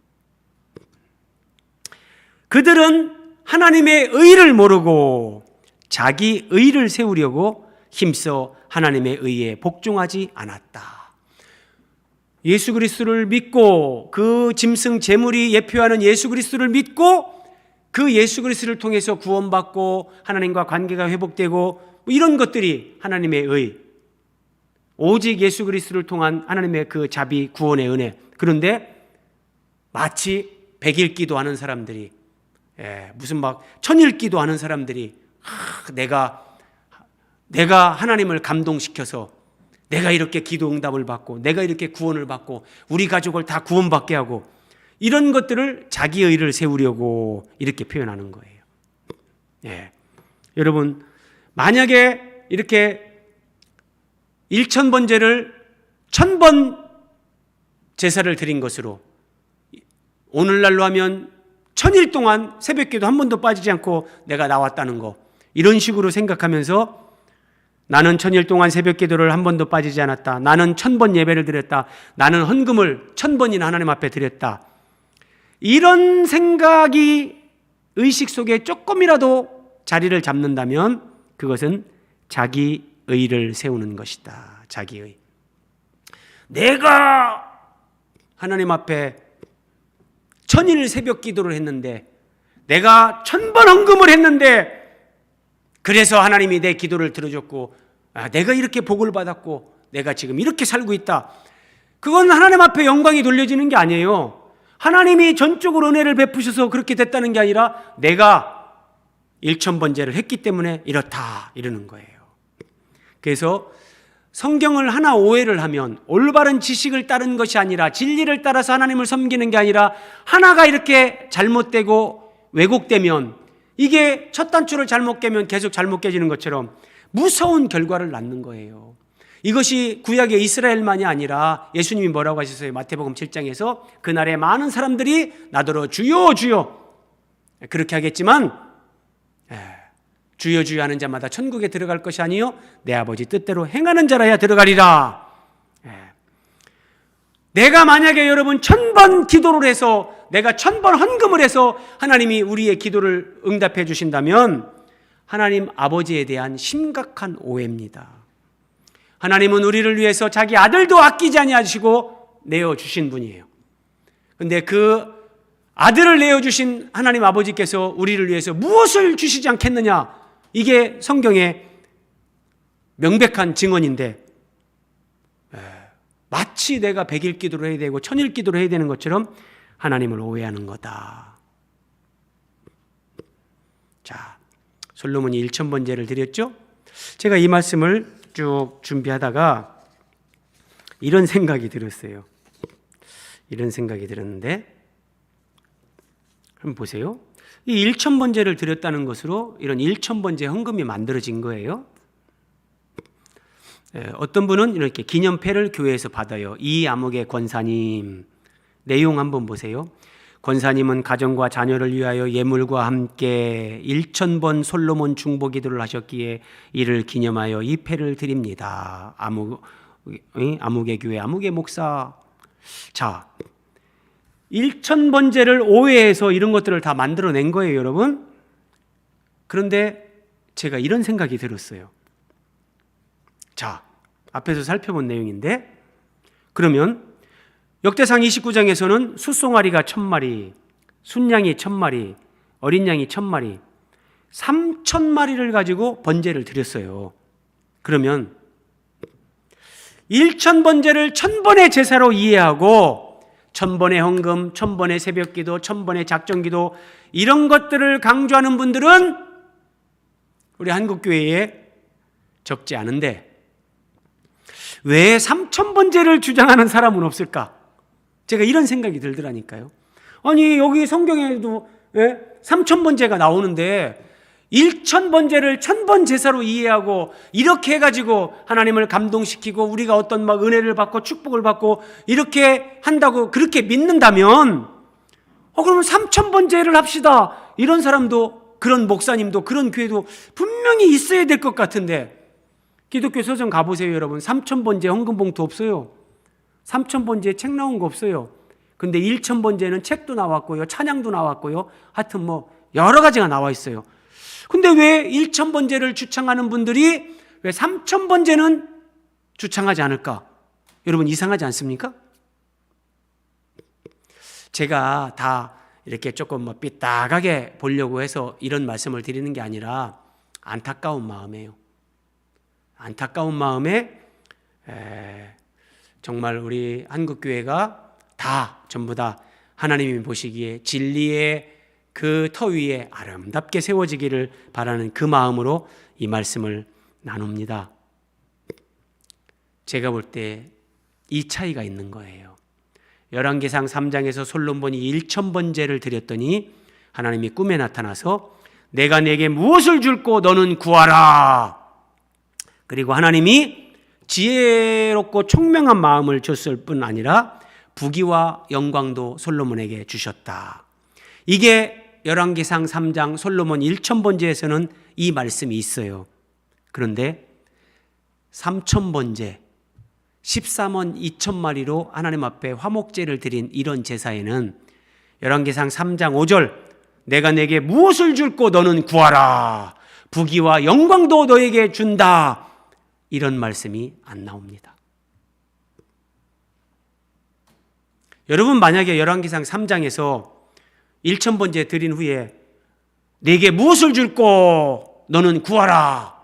그들은 하나님의 의를 모르고 자기 의를 세우려고 힘써 하나님의 의에 복종하지 않았다. 예수 그리스도를 믿고 그 짐승 제물이 예표하는 예수 그리스도를 믿고 그 예수 그리스도를 통해서 구원받고 하나님과 관계가 회복되고 이런 것들이 하나님의 의, 오직 예수 그리스도를 통한 하나님의 그 자비 구원의 은혜. 그런데 마치 100일 기도하는 사람들이, 무슨 막 1000일 기도하는 사람들이 내가 하나님을 감동시켜서 내가 이렇게 기도 응답을 받고 내가 이렇게 구원을 받고 우리 가족을 다 구원받게 하고 이런 것들을 자기 의를 세우려고 이렇게 표현하는 거예요. 예. 여러분, 만약에 이렇게 1000번제를 1000번 제사를 드린 것으로 오늘날로 하면 1000일 동안 새벽기도 한 번도 빠지지 않고 내가 나왔다는 거, 이런 식으로 생각하면서 나는 1000일 동안 새벽기도를 한 번도 빠지지 않았다, 나는 1000번 예배를 드렸다, 나는 헌금을 1000번이나 하나님 앞에 드렸다, 이런 생각이 의식 속에 조금이라도 자리를 잡는다면 그것은 자기 의를 세우는 것이다. 자기 의. 내가 하나님 앞에 1000일 새벽 기도를 했는데, 내가 1000번 헌금을 했는데, 그래서 하나님이 내 기도를 들어줬고, 내가 이렇게 복을 받았고, 내가 지금 이렇게 살고 있다. 그건 하나님 앞에 영광이 돌려지는 게 아니에요. 하나님이 전적으로 은혜를 베푸셔서 그렇게 됐다는 게 아니라 내가 1000번제를 했기 때문에 이렇다, 이러는 거예요. 그래서 성경을 하나 오해를 하면, 올바른 지식을 따른 것이 아니라 진리를 따라서 하나님을 섬기는 게 아니라 하나가 이렇게 잘못되고 왜곡되면, 이게 첫 단추를 잘못 깨면 계속 잘못 깨지는 것처럼 무서운 결과를 낳는 거예요. 이것이 구약의 이스라엘만이 아니라 예수님이 뭐라고 하셨어요? 마태복음 7장에서 그날에 많은 사람들이 나더러 주여 주여 그렇게 하겠지만, 주여 주여 하는 자마다 천국에 들어갈 것이 아니요 내 아버지 뜻대로 행하는 자라야 들어가리라. 내가 만약에 여러분 1000번 기도를 해서, 내가 1000번 헌금을 해서 하나님이 우리의 기도를 응답해 주신다면 하나님 아버지에 대한 심각한 오해입니다. 하나님은 우리를 위해서 자기 아들도 아끼지 아니하시고 내어주신 분이에요. 그런데 그 아들을 내어주신 하나님 아버지께서 우리를 위해서 무엇을 주시지 않겠느냐, 이게 성경의 명백한 증언인데, 마치 내가 100일 기도를 해야 되고 1000일 기도를 해야 되는 것처럼 하나님을 오해하는 거다. 자, 솔로몬이 1000번제를 드렸죠? 제가 이 말씀을 쭉 준비하다가 이런 생각이 들었어요. 이런 생각이 들었는데, 한번 보세요. 이 1000번제를 드렸다는 것으로 이런 1000번제 헌금이 만들어진 거예요. 어떤 분은 이렇게 기념패를 교회에서 받아요. 이 암흑의 권사님. 내용 한번 보세요. 권사님은 가정과 자녀를 위하여 예물과 함께 1000번 솔로몬 중보 기도를 하셨기에 이를 기념하여 이 패를 드립니다. 암흑의 교회, 암흑의 목사. 자, 1000번제를 오해해서 이런 것들을 다 만들어낸 거예요, 여러분. 그런데 제가 이런 생각이 들었어요. 자, 앞에서 살펴본 내용인데, 그러면 역대상 29장에서는 숫송아리가 1000마리, 순양이 1000마리, 어린 양이 1000마리, 3000마리를 가지고 번제를 드렸어요. 그러면 1000번제를 1000번의 제사로 이해하고 1000번의 헌금, 1000번의 새벽기도, 1000번의 작정기도, 이런 것들을 강조하는 분들은 우리 한국교회에 적지 않은데 왜 3000번제를 주장하는 사람은 없을까? 제가 이런 생각이 들더라니까요. 아니, 여기 성경에도 3000번제가 나오는데 1000번제를 1000번 제사로 이해하고 이렇게 해가지고 하나님을 감동시키고 우리가 어떤 막 은혜를 받고 축복을 받고 이렇게 한다고 그렇게 믿는다면 그러면 3000번제를 합시다. 이런 사람도, 그런 목사님도, 그런 교회도 분명히 있어야 될 것 같은데, 기독교 서점 가보세요, 여러분. 3000번제 헌금봉투 없어요. 3000번제 책 나온 거 없어요. 근데 1000번제는 책도 나왔고요, 찬양도 나왔고요, 하여튼 뭐 여러 가지가 나와 있어요. 근데 왜 1000번제를 주창하는 분들이 왜 3000번제는 주창하지 않을까? 여러분, 이상하지 않습니까? 제가 다 이렇게 조금 뭐 삐딱하게 보려고 해서 이런 말씀을 드리는 게 아니라 안타까운 마음이에요. 안타까운 마음에 정말 우리 한국교회가 다 전부 다 하나님이 보시기에 진리의 그 터 위에 아름답게 세워지기를 바라는 그 마음으로 이 말씀을 나눕니다. 제가 볼 때 이 차이가 있는 거예요. 열왕기상 3장에서 솔로몬이 1000번제를 드렸더니 하나님이 꿈에 나타나서 내가 내게 무엇을 줄고 너는 구하라. 그리고 하나님이 지혜롭고 총명한 마음을 줬을 뿐 아니라 부귀와 영광도 솔로몬에게 주셨다. 이게 열왕기상 3장 솔로몬 1000번제에서는 이 말씀이 있어요. 그런데 3000번제 14만 2천마리로 하나님 앞에 화목제를 드린 이런 제사에는 열왕기상 3장 5절 내가 내게 무엇을 줄고 너는 구하라. 부귀와 영광도 너에게 준다. 이런 말씀이 안 나옵니다. 여러분 만약에 열왕기상 3장에서 1000번제 드린 후에 내게 무엇을 줄고 너는 구하라.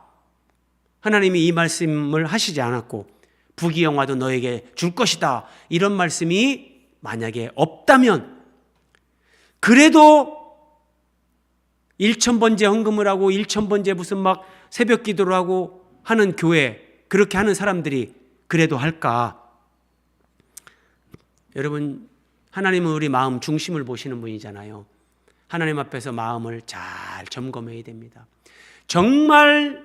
하나님이 이 말씀을 하시지 않았고 부귀영화도 너에게 줄 것이다. 이런 말씀이 만약에 없다면 그래도 1000번제 헌금을 하고 1000번제 무슨 막 새벽 기도를 하고 하는 교회 그렇게 하는 사람들이 그래도 할까? 여러분 하나님은 우리 마음 중심을 보시는 분이잖아요. 하나님 앞에서 마음을 잘 점검해야 됩니다. 정말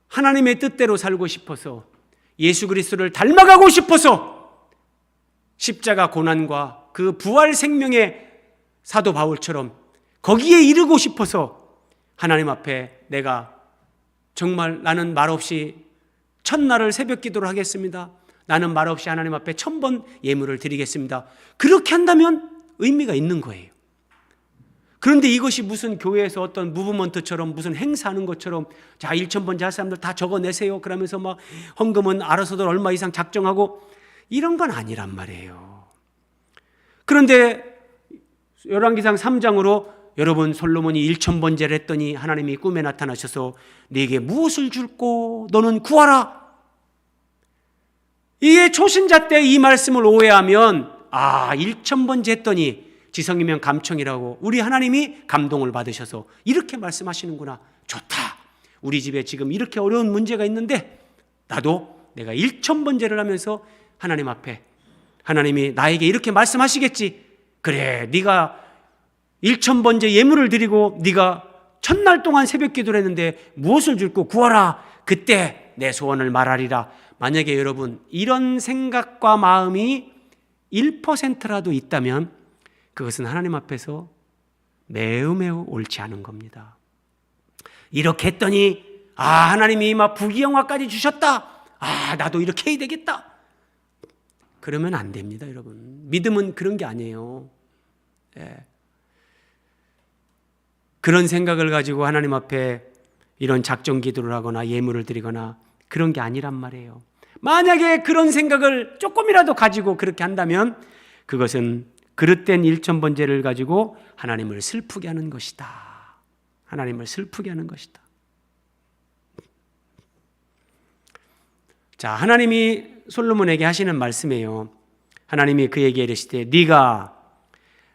하나님의 뜻대로 살고 싶어서 예수 그리스도를 닮아가고 싶어서 십자가 고난과 그 부활 생명의 사도 바울처럼 거기에 이르고 싶어서 하나님 앞에 내가 정말 나는 말없이 첫날을 새벽 기도를 하겠습니다. 나는 말없이 하나님 앞에 1000번 예물을 드리겠습니다. 그렇게 한다면 의미가 있는 거예요. 그런데 이것이 무슨 교회에서 어떤 무브먼트처럼 무슨 행사하는 것처럼 자 1000번째 할 사람들 다 적어내세요. 그러면서 막 헌금은 알아서들 얼마 이상 작정하고 이런 건 아니란 말이에요. 그런데 열왕기상 3장으로 여러분 솔로몬이 1000번제를 했더니 하나님이 꿈에 나타나셔서 네게 무엇을 줄고 너는 구하라. 이게 초신자 때 이 말씀을 오해하면 1000번제 했더니 지성이면 감청이라고 우리 하나님이 감동을 받으셔서 이렇게 말씀하시는구나. 좋다. 우리 집에 지금 이렇게 어려운 문제가 있는데 나도 내가 1000번제를 하면서 하나님 앞에 하나님이 나에게 이렇게 말씀하시겠지. 그래 네가 1000번제 예물을 드리고 네가 첫날 동안 새벽 기도를 했는데 무엇을 줄고 구하라. 그때 내 소원을 말하리라. 만약에 여러분 이런 생각과 마음이 1%라도 있다면 그것은 하나님 앞에서 매우 옳지 않은 겁니다. 이렇게 했더니 하나님이 막 부귀영화까지 주셨다. 나도 이렇게 해야 되겠다. 그러면 안 됩니다, 여러분. 믿음은 그런 게 아니에요. 그런 생각을 가지고 하나님 앞에 이런 작정 기도를 하거나 예물을 드리거나 그런 게 아니란 말이에요. 만약에 그런 생각을 조금이라도 가지고 그렇게 한다면 그것은 그릇된 1000번제를 가지고 하나님을 슬프게 하는 것이다. 하나님을 슬프게 하는 것이다. 자, 하나님이 솔로몬에게 하시는 말씀이에요. 하나님이 그에게 이르시되 네가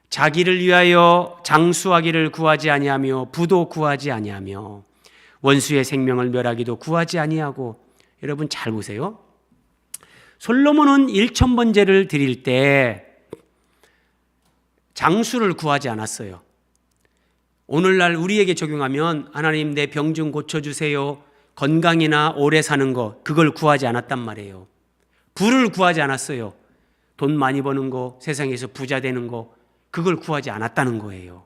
자기를 위하여 장수하기를 구하지 아니하며 부도 구하지 아니하며 원수의 생명을 멸하기도 구하지 아니하고. 여러분 잘 보세요. 솔로몬은 1000번제를 드릴 때 장수를 구하지 않았어요. 오늘날 우리에게 적용하면 하나님 내 병 좀 고쳐주세요. 건강이나 오래 사는 거 그걸 구하지 않았단 말이에요. 부를 구하지 않았어요. 돈 많이 버는 거, 세상에서 부자 되는 거 그걸 구하지 않았다는 거예요.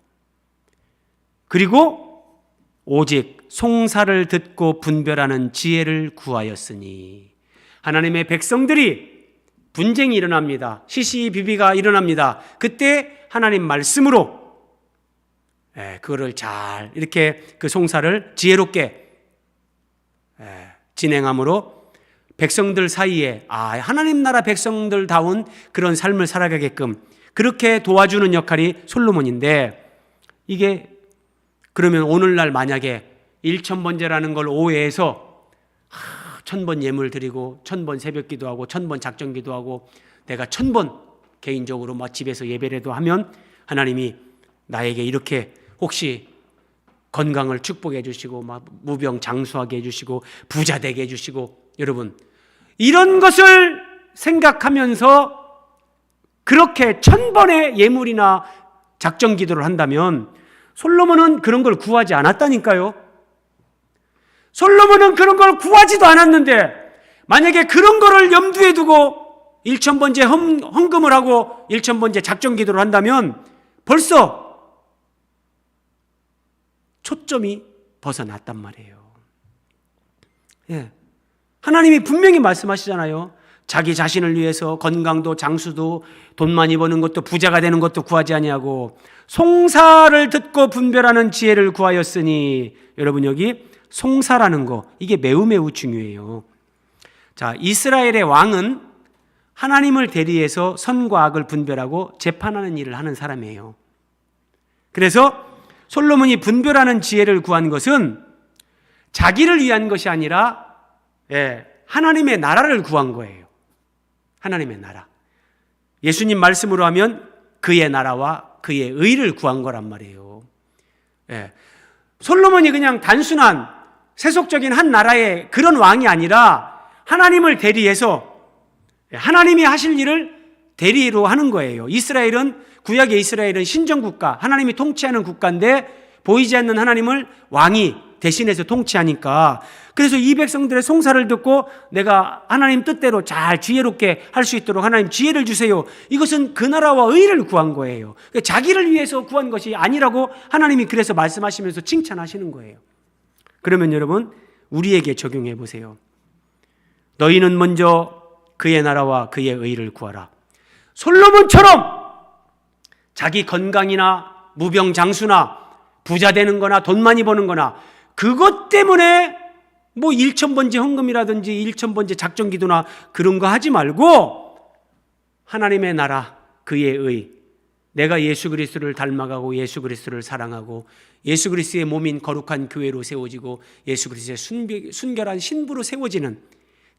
그리고 오직 송사를 듣고 분별하는 지혜를 구하였으니. 하나님의 백성들이 분쟁이 일어납니다. 시시비비가 일어납니다. 그때 하나님 말씀으로 그거를 잘 이렇게 그 송사를 지혜롭게 진행함으로 백성들 사이에 하나님 나라 백성들다운 그런 삶을 살아가게끔 그렇게 도와주는 역할이 솔로몬인데, 이게 그러면 오늘날 만약에 1000번제라는 걸 오해해서 1000번 예물 드리고 1000번 새벽 기도하고 1000번 작정 기도하고 내가 1000번 개인적으로 막 집에서 예배라도 하면 하나님이 나에게 이렇게 혹시 건강을 축복해 주시고 막 무병 장수하게 해 주시고 부자 되게 해 주시고, 여러분 이런 것을 생각하면서 그렇게 1000번의 예물이나 작정 기도를 한다면 솔로몬은 그런 걸 구하지 않았다니까요. 솔로몬은 그런 걸 구하지도 않았는데 만약에 그런 거를 염두에 두고 1000번째 헌금을 하고 1000번째 작정 기도를 한다면 벌써 초점이 벗어났단 말이에요. 예. 하나님이 분명히 말씀하시잖아요. 자기 자신을 위해서 건강도 장수도 돈 많이 버는 것도 부자가 되는 것도 구하지 아니하고 송사를 듣고 분별하는 지혜를 구하였으니, 여러분 여기 송사라는 거, 이게 매우 중요해요. 자, 이스라엘의 왕은 하나님을 대리해서 선과 악을 분별하고 재판하는 일을 하는 사람이에요. 그래서 솔로몬이 분별하는 지혜를 구한 것은 자기를 위한 것이 아니라 하나님의 나라를 구한 거예요. 하나님의 나라. 예수님 말씀으로 하면 그의 나라와 그의 의를 구한 거란 말이에요. 솔로몬이 그냥 단순한 세속적인 한 나라의 그런 왕이 아니라 하나님을 대리해서 하나님이 하실 일을 대리로 하는 거예요. 구약의 이스라엘은 신정국가, 하나님이 통치하는 국가인데 보이지 않는 하나님을 왕이 대신해서 통치하니까, 그래서 이 백성들의 송사를 듣고 내가 하나님 뜻대로 잘 지혜롭게 할 수 있도록 하나님 지혜를 주세요. 이것은 그 나라와 의를 구한 거예요. 자기를 위해서 구한 것이 아니라고 하나님이 그래서 말씀하시면서 칭찬하시는 거예요. 그러면 여러분, 우리에게 적용해 보세요. 너희는 먼저 그의 나라와 그의 의를 구하라. 솔로몬처럼 자기 건강이나 무병장수나 부자 되는 거나 돈 많이 버는 거나 그것 때문에 1000번째 헌금이라든지 1000번째 작정 기도나 그런 거 하지 말고 하나님의 나라, 그의 의, 내가 예수 그리스도를 닮아가고 예수 그리스도를 사랑하고 예수 그리스도의 몸인 거룩한 교회로 세워지고 예수 그리스도의 순결한 신부로 세워지는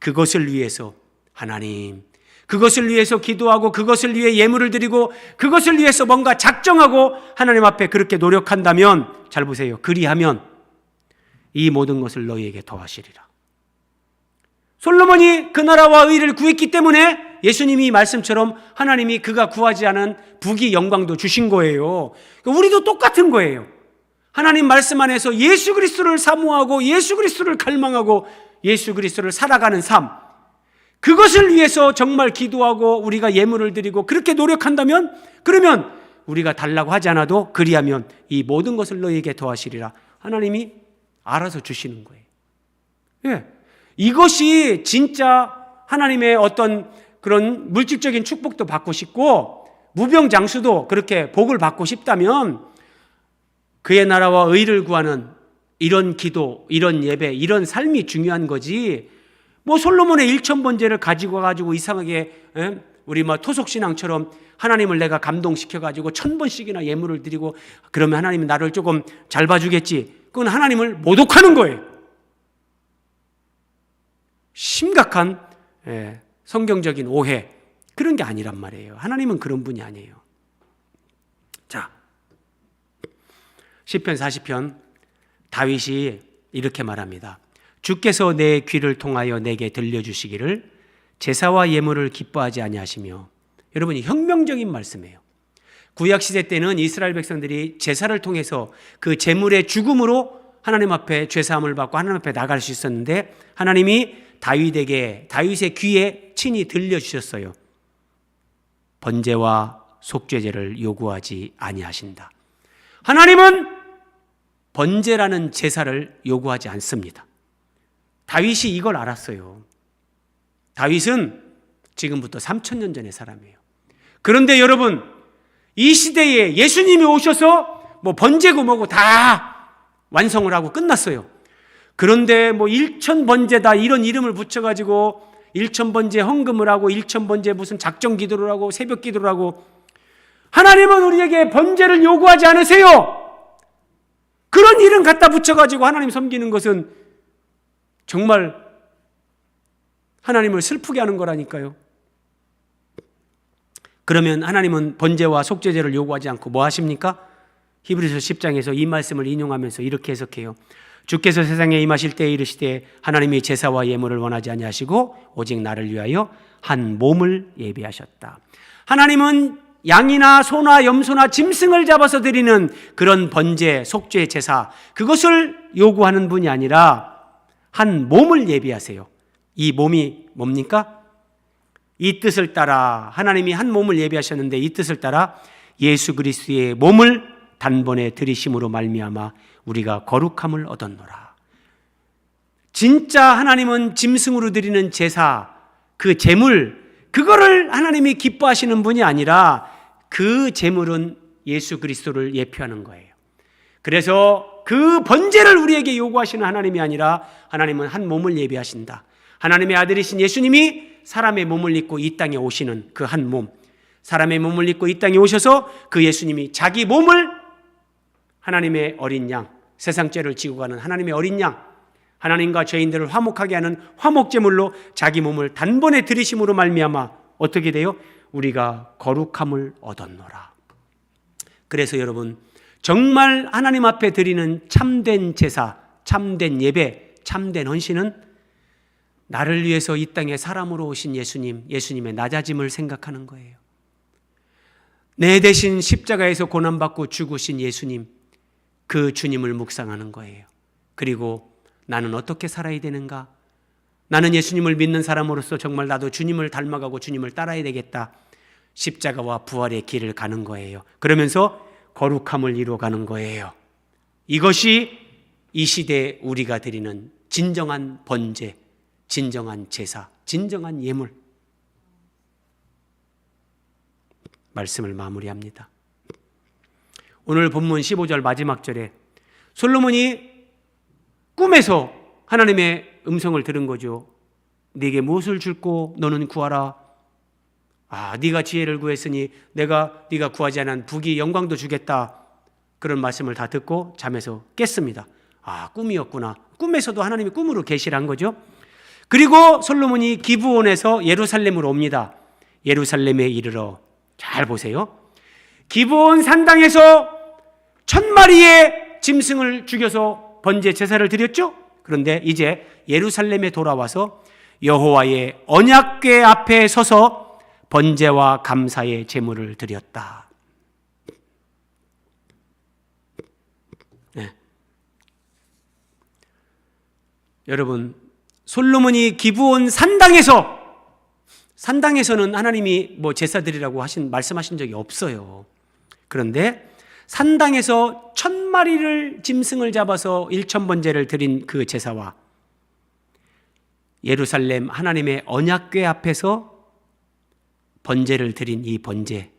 그것을 위해서 하나님, 그것을 위해서 기도하고 그것을 위해 예물을 드리고 그것을 위해서 뭔가 작정하고 하나님 앞에 그렇게 노력한다면, 잘 보세요, 그리하면 이 모든 것을 너희에게 더하시리라. 솔로몬이 그 나라와 의를 구했기 때문에 예수님이 말씀처럼 하나님이 그가 구하지 않은 부귀 영광도 주신 거예요. 우리도 똑같은 거예요. 하나님 말씀 안에서 예수 그리스도를 사모하고 예수 그리스도를 갈망하고 예수 그리스도를 살아가는 삶, 그것을 위해서 정말 기도하고 우리가 예물을 드리고 그렇게 노력한다면, 그러면 우리가 달라고 하지 않아도 그리하면 이 모든 것을 너희에게 더하시리라. 하나님이 알아서 주시는 거예요. 이것이 진짜 하나님의 어떤 그런 물질적인 축복도 받고 싶고 무병장수도 그렇게 복을 받고 싶다면 그의 나라와 의를 구하는 이런 기도, 이런 예배, 이런 삶이 중요한 거지, 솔로몬의 1000번제를 가지고 이상하게 우리 토속신앙처럼 하나님을 내가 감동시켜가지고 1000번씩이나 예물을 드리고 그러면 하나님이 나를 조금 잘 봐주겠지, 그건 하나님을 모독하는 거예요. 심각한 성경적인 오해, 그런 게 아니란 말이에요. 하나님은 그런 분이 아니에요. 자, 시편 40편 다윗이 이렇게 말합니다. 주께서 내 귀를 통하여 내게 들려주시기를 제사와 예물을 기뻐하지 아니하시며. 여러분이 혁명적인 말씀이에요. 구약시대 때는 이스라엘 백성들이 제사를 통해서 그 제물의 죽음으로 하나님 앞에 죄사함을 받고 하나님 앞에 나갈 수 있었는데 하나님이 다윗의 귀에 친히 들려주셨어요. 번제와 속죄제를 요구하지 아니하신다. 하나님은 번제라는 제사를 요구하지 않습니다. 다윗이 이걸 알았어요. 다윗은 지금부터 3000년 전의 사람이에요. 그런데 여러분, 이 시대에 예수님이 오셔서 번제고 뭐고 다 완성을 하고 끝났어요. 그런데 1000번제다 이런 이름을 붙여가지고 1000번제 헌금을 하고 1000번제 무슨 작정 기도를 하고 새벽 기도를 하고, 하나님은 우리에게 번제를 요구하지 않으세요. 그런 이름 갖다 붙여가지고 하나님 섬기는 것은 정말 하나님을 슬프게 하는 거라니까요. 그러면 하나님은 번제와 속죄제를 요구하지 않고 뭐 하십니까? 히브리서 10장에서 이 말씀을 인용하면서 이렇게 해석해요. 주께서 세상에 임하실 때에 이르시되 하나님이 제사와 예물을 원하지 아니하시고 오직 나를 위하여 한 몸을 예비하셨다. 하나님은 양이나 소나 염소나 짐승을 잡아서 드리는 그런 번제, 속죄 제사, 그것을 요구하는 분이 아니라 한 몸을 예비하세요. 이 몸이 뭡니까? 이 뜻을 따라 하나님이 한 몸을 예비하셨는데 이 뜻을 따라 예수 그리스도의 몸을 단번에 드리심으로 말미암아 우리가 거룩함을 얻었노라. 진짜 하나님은 짐승으로 드리는 제사, 그 제물, 그거를 하나님이 기뻐하시는 분이 아니라 그 제물은 예수 그리스도를 예표하는 거예요. 그래서 그 번제를 우리에게 요구하시는 하나님이 아니라 하나님은 한 몸을 예비하신다. 하나님의 아들이신 예수님이 사람의 몸을 입고 이 땅에 오시는 그 한 몸, 사람의 몸을 입고 이 땅에 오셔서 그 예수님이 자기 몸을 하나님의 어린 양, 세상 죄를 지고 가는 하나님의 어린 양, 하나님과 죄인들을 화목하게 하는 화목제물로 자기 몸을 단번에 드리심으로 말미암아 어떻게 돼요? 우리가 거룩함을 얻었노라. 그래서 여러분, 정말 하나님 앞에 드리는 참된 제사, 참된 예배, 참된 헌신은 나를 위해서 이 땅에 사람으로 오신 예수님, 예수님의 낮아짐을 생각하는 거예요. 내 대신 십자가에서 고난받고 죽으신 예수님, 그 주님을 묵상하는 거예요. 그리고 나는 어떻게 살아야 되는가? 나는 예수님을 믿는 사람으로서 정말 나도 주님을 닮아가고 주님을 따라야 되겠다. 십자가와 부활의 길을 가는 거예요. 그러면서 거룩함을 이루어가는 거예요. 이것이 이 시대에 우리가 드리는 진정한 번제, 진정한 제사, 진정한 예물. 말씀을 마무리합니다. 오늘 본문 15절 마지막 절에 솔로몬이 꿈에서 하나님의 음성을 들은 거죠. 네게 무엇을 줄고 너는 구하라. 네가 지혜를 구했으니 네가 구하지 않은 부귀 영광도 주겠다. 그런 말씀을 다 듣고 잠에서 깼습니다. 꿈이었구나. 꿈에서도 하나님이 꿈으로 계시를 한 거죠. 그리고 솔로몬이 기브온에서 예루살렘으로 옵니다. 예루살렘에 이르러, 잘 보세요. 기브온 산당에서 1000마리의 짐승을 죽여서 번제 제사를 드렸죠. 그런데 이제 예루살렘에 돌아와서 여호와의 언약궤 앞에 서서 번제와 감사의 제물을 드렸다. 네. 여러분, 솔로몬이 기브온 산당에서는 하나님이 제사 드리라고 말씀하신 적이 없어요. 그런데 산당에서 1000마리를 짐승을 잡아서 1000번제를 드린 그 제사와 예루살렘 하나님의 언약궤 앞에서 번제를 드린 이 번제,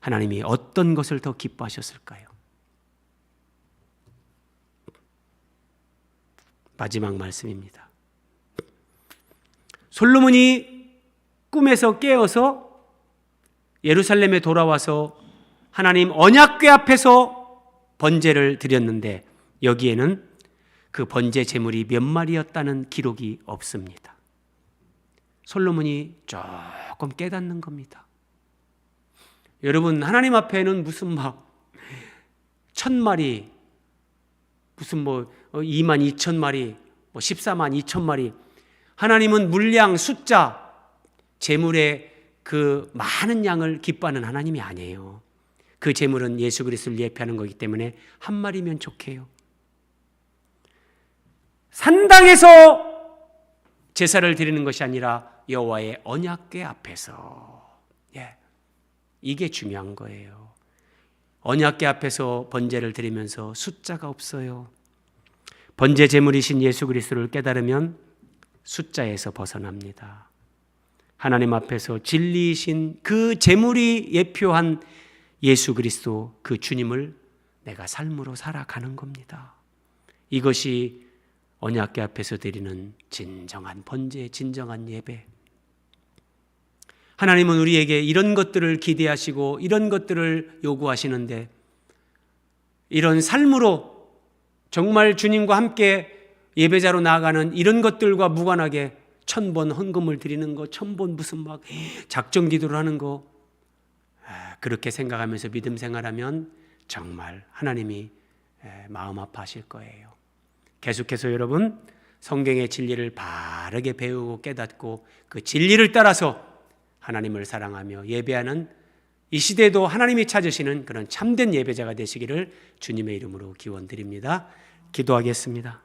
하나님이 어떤 것을 더 기뻐하셨을까요? 마지막 말씀입니다. 솔로몬이 꿈에서 깨어서 예루살렘에 돌아와서 하나님 언약궤 앞에서 번제를 드렸는데 여기에는 그 번제 제물이 몇 마리였다는 기록이 없습니다. 솔로몬이 조금 깨닫는 겁니다. 여러분, 하나님 앞에는 무슨 1000마리, 무슨 22,000마리, 142,000마리, 하나님은 물량, 숫자, 제물의 그 많은 양을 기뻐하는 하나님이 아니에요. 그 제물은 예수 그리스도를 예표하는 거기 때문에 한 마리면 족해요. 산당에서 제사를 드리는 것이 아니라 여호와의 언약궤 앞에서, 이게 중요한 거예요. 언약궤 앞에서 번제를 드리면서 숫자가 없어요. 번제 제물이신 예수 그리스도를 깨달으면 숫자에서 벗어납니다. 하나님 앞에서 진리이신 그 제물이 예표한 예수 그리스도, 그 주님을 내가 삶으로 살아가는 겁니다. 이것이 언약궤 앞에서 드리는 진정한 번제, 진정한 예배. 하나님은 우리에게 이런 것들을 기대하시고 이런 것들을 요구하시는데, 이런 삶으로 정말 주님과 함께 예배자로 나아가는 이런 것들과 무관하게 1000번 헌금을 드리는 거, 1000번 무슨 작정 기도를 하는 거, 그렇게 생각하면서 믿음 생활하면 정말 하나님이 마음 아파하실 거예요. 계속해서 여러분, 성경의 진리를 바르게 배우고 깨닫고 그 진리를 따라서 하나님을 사랑하며 예배하는 이 시대에도 하나님이 찾으시는 그런 참된 예배자가 되시기를 주님의 이름으로 기원드립니다. 기도하겠습니다.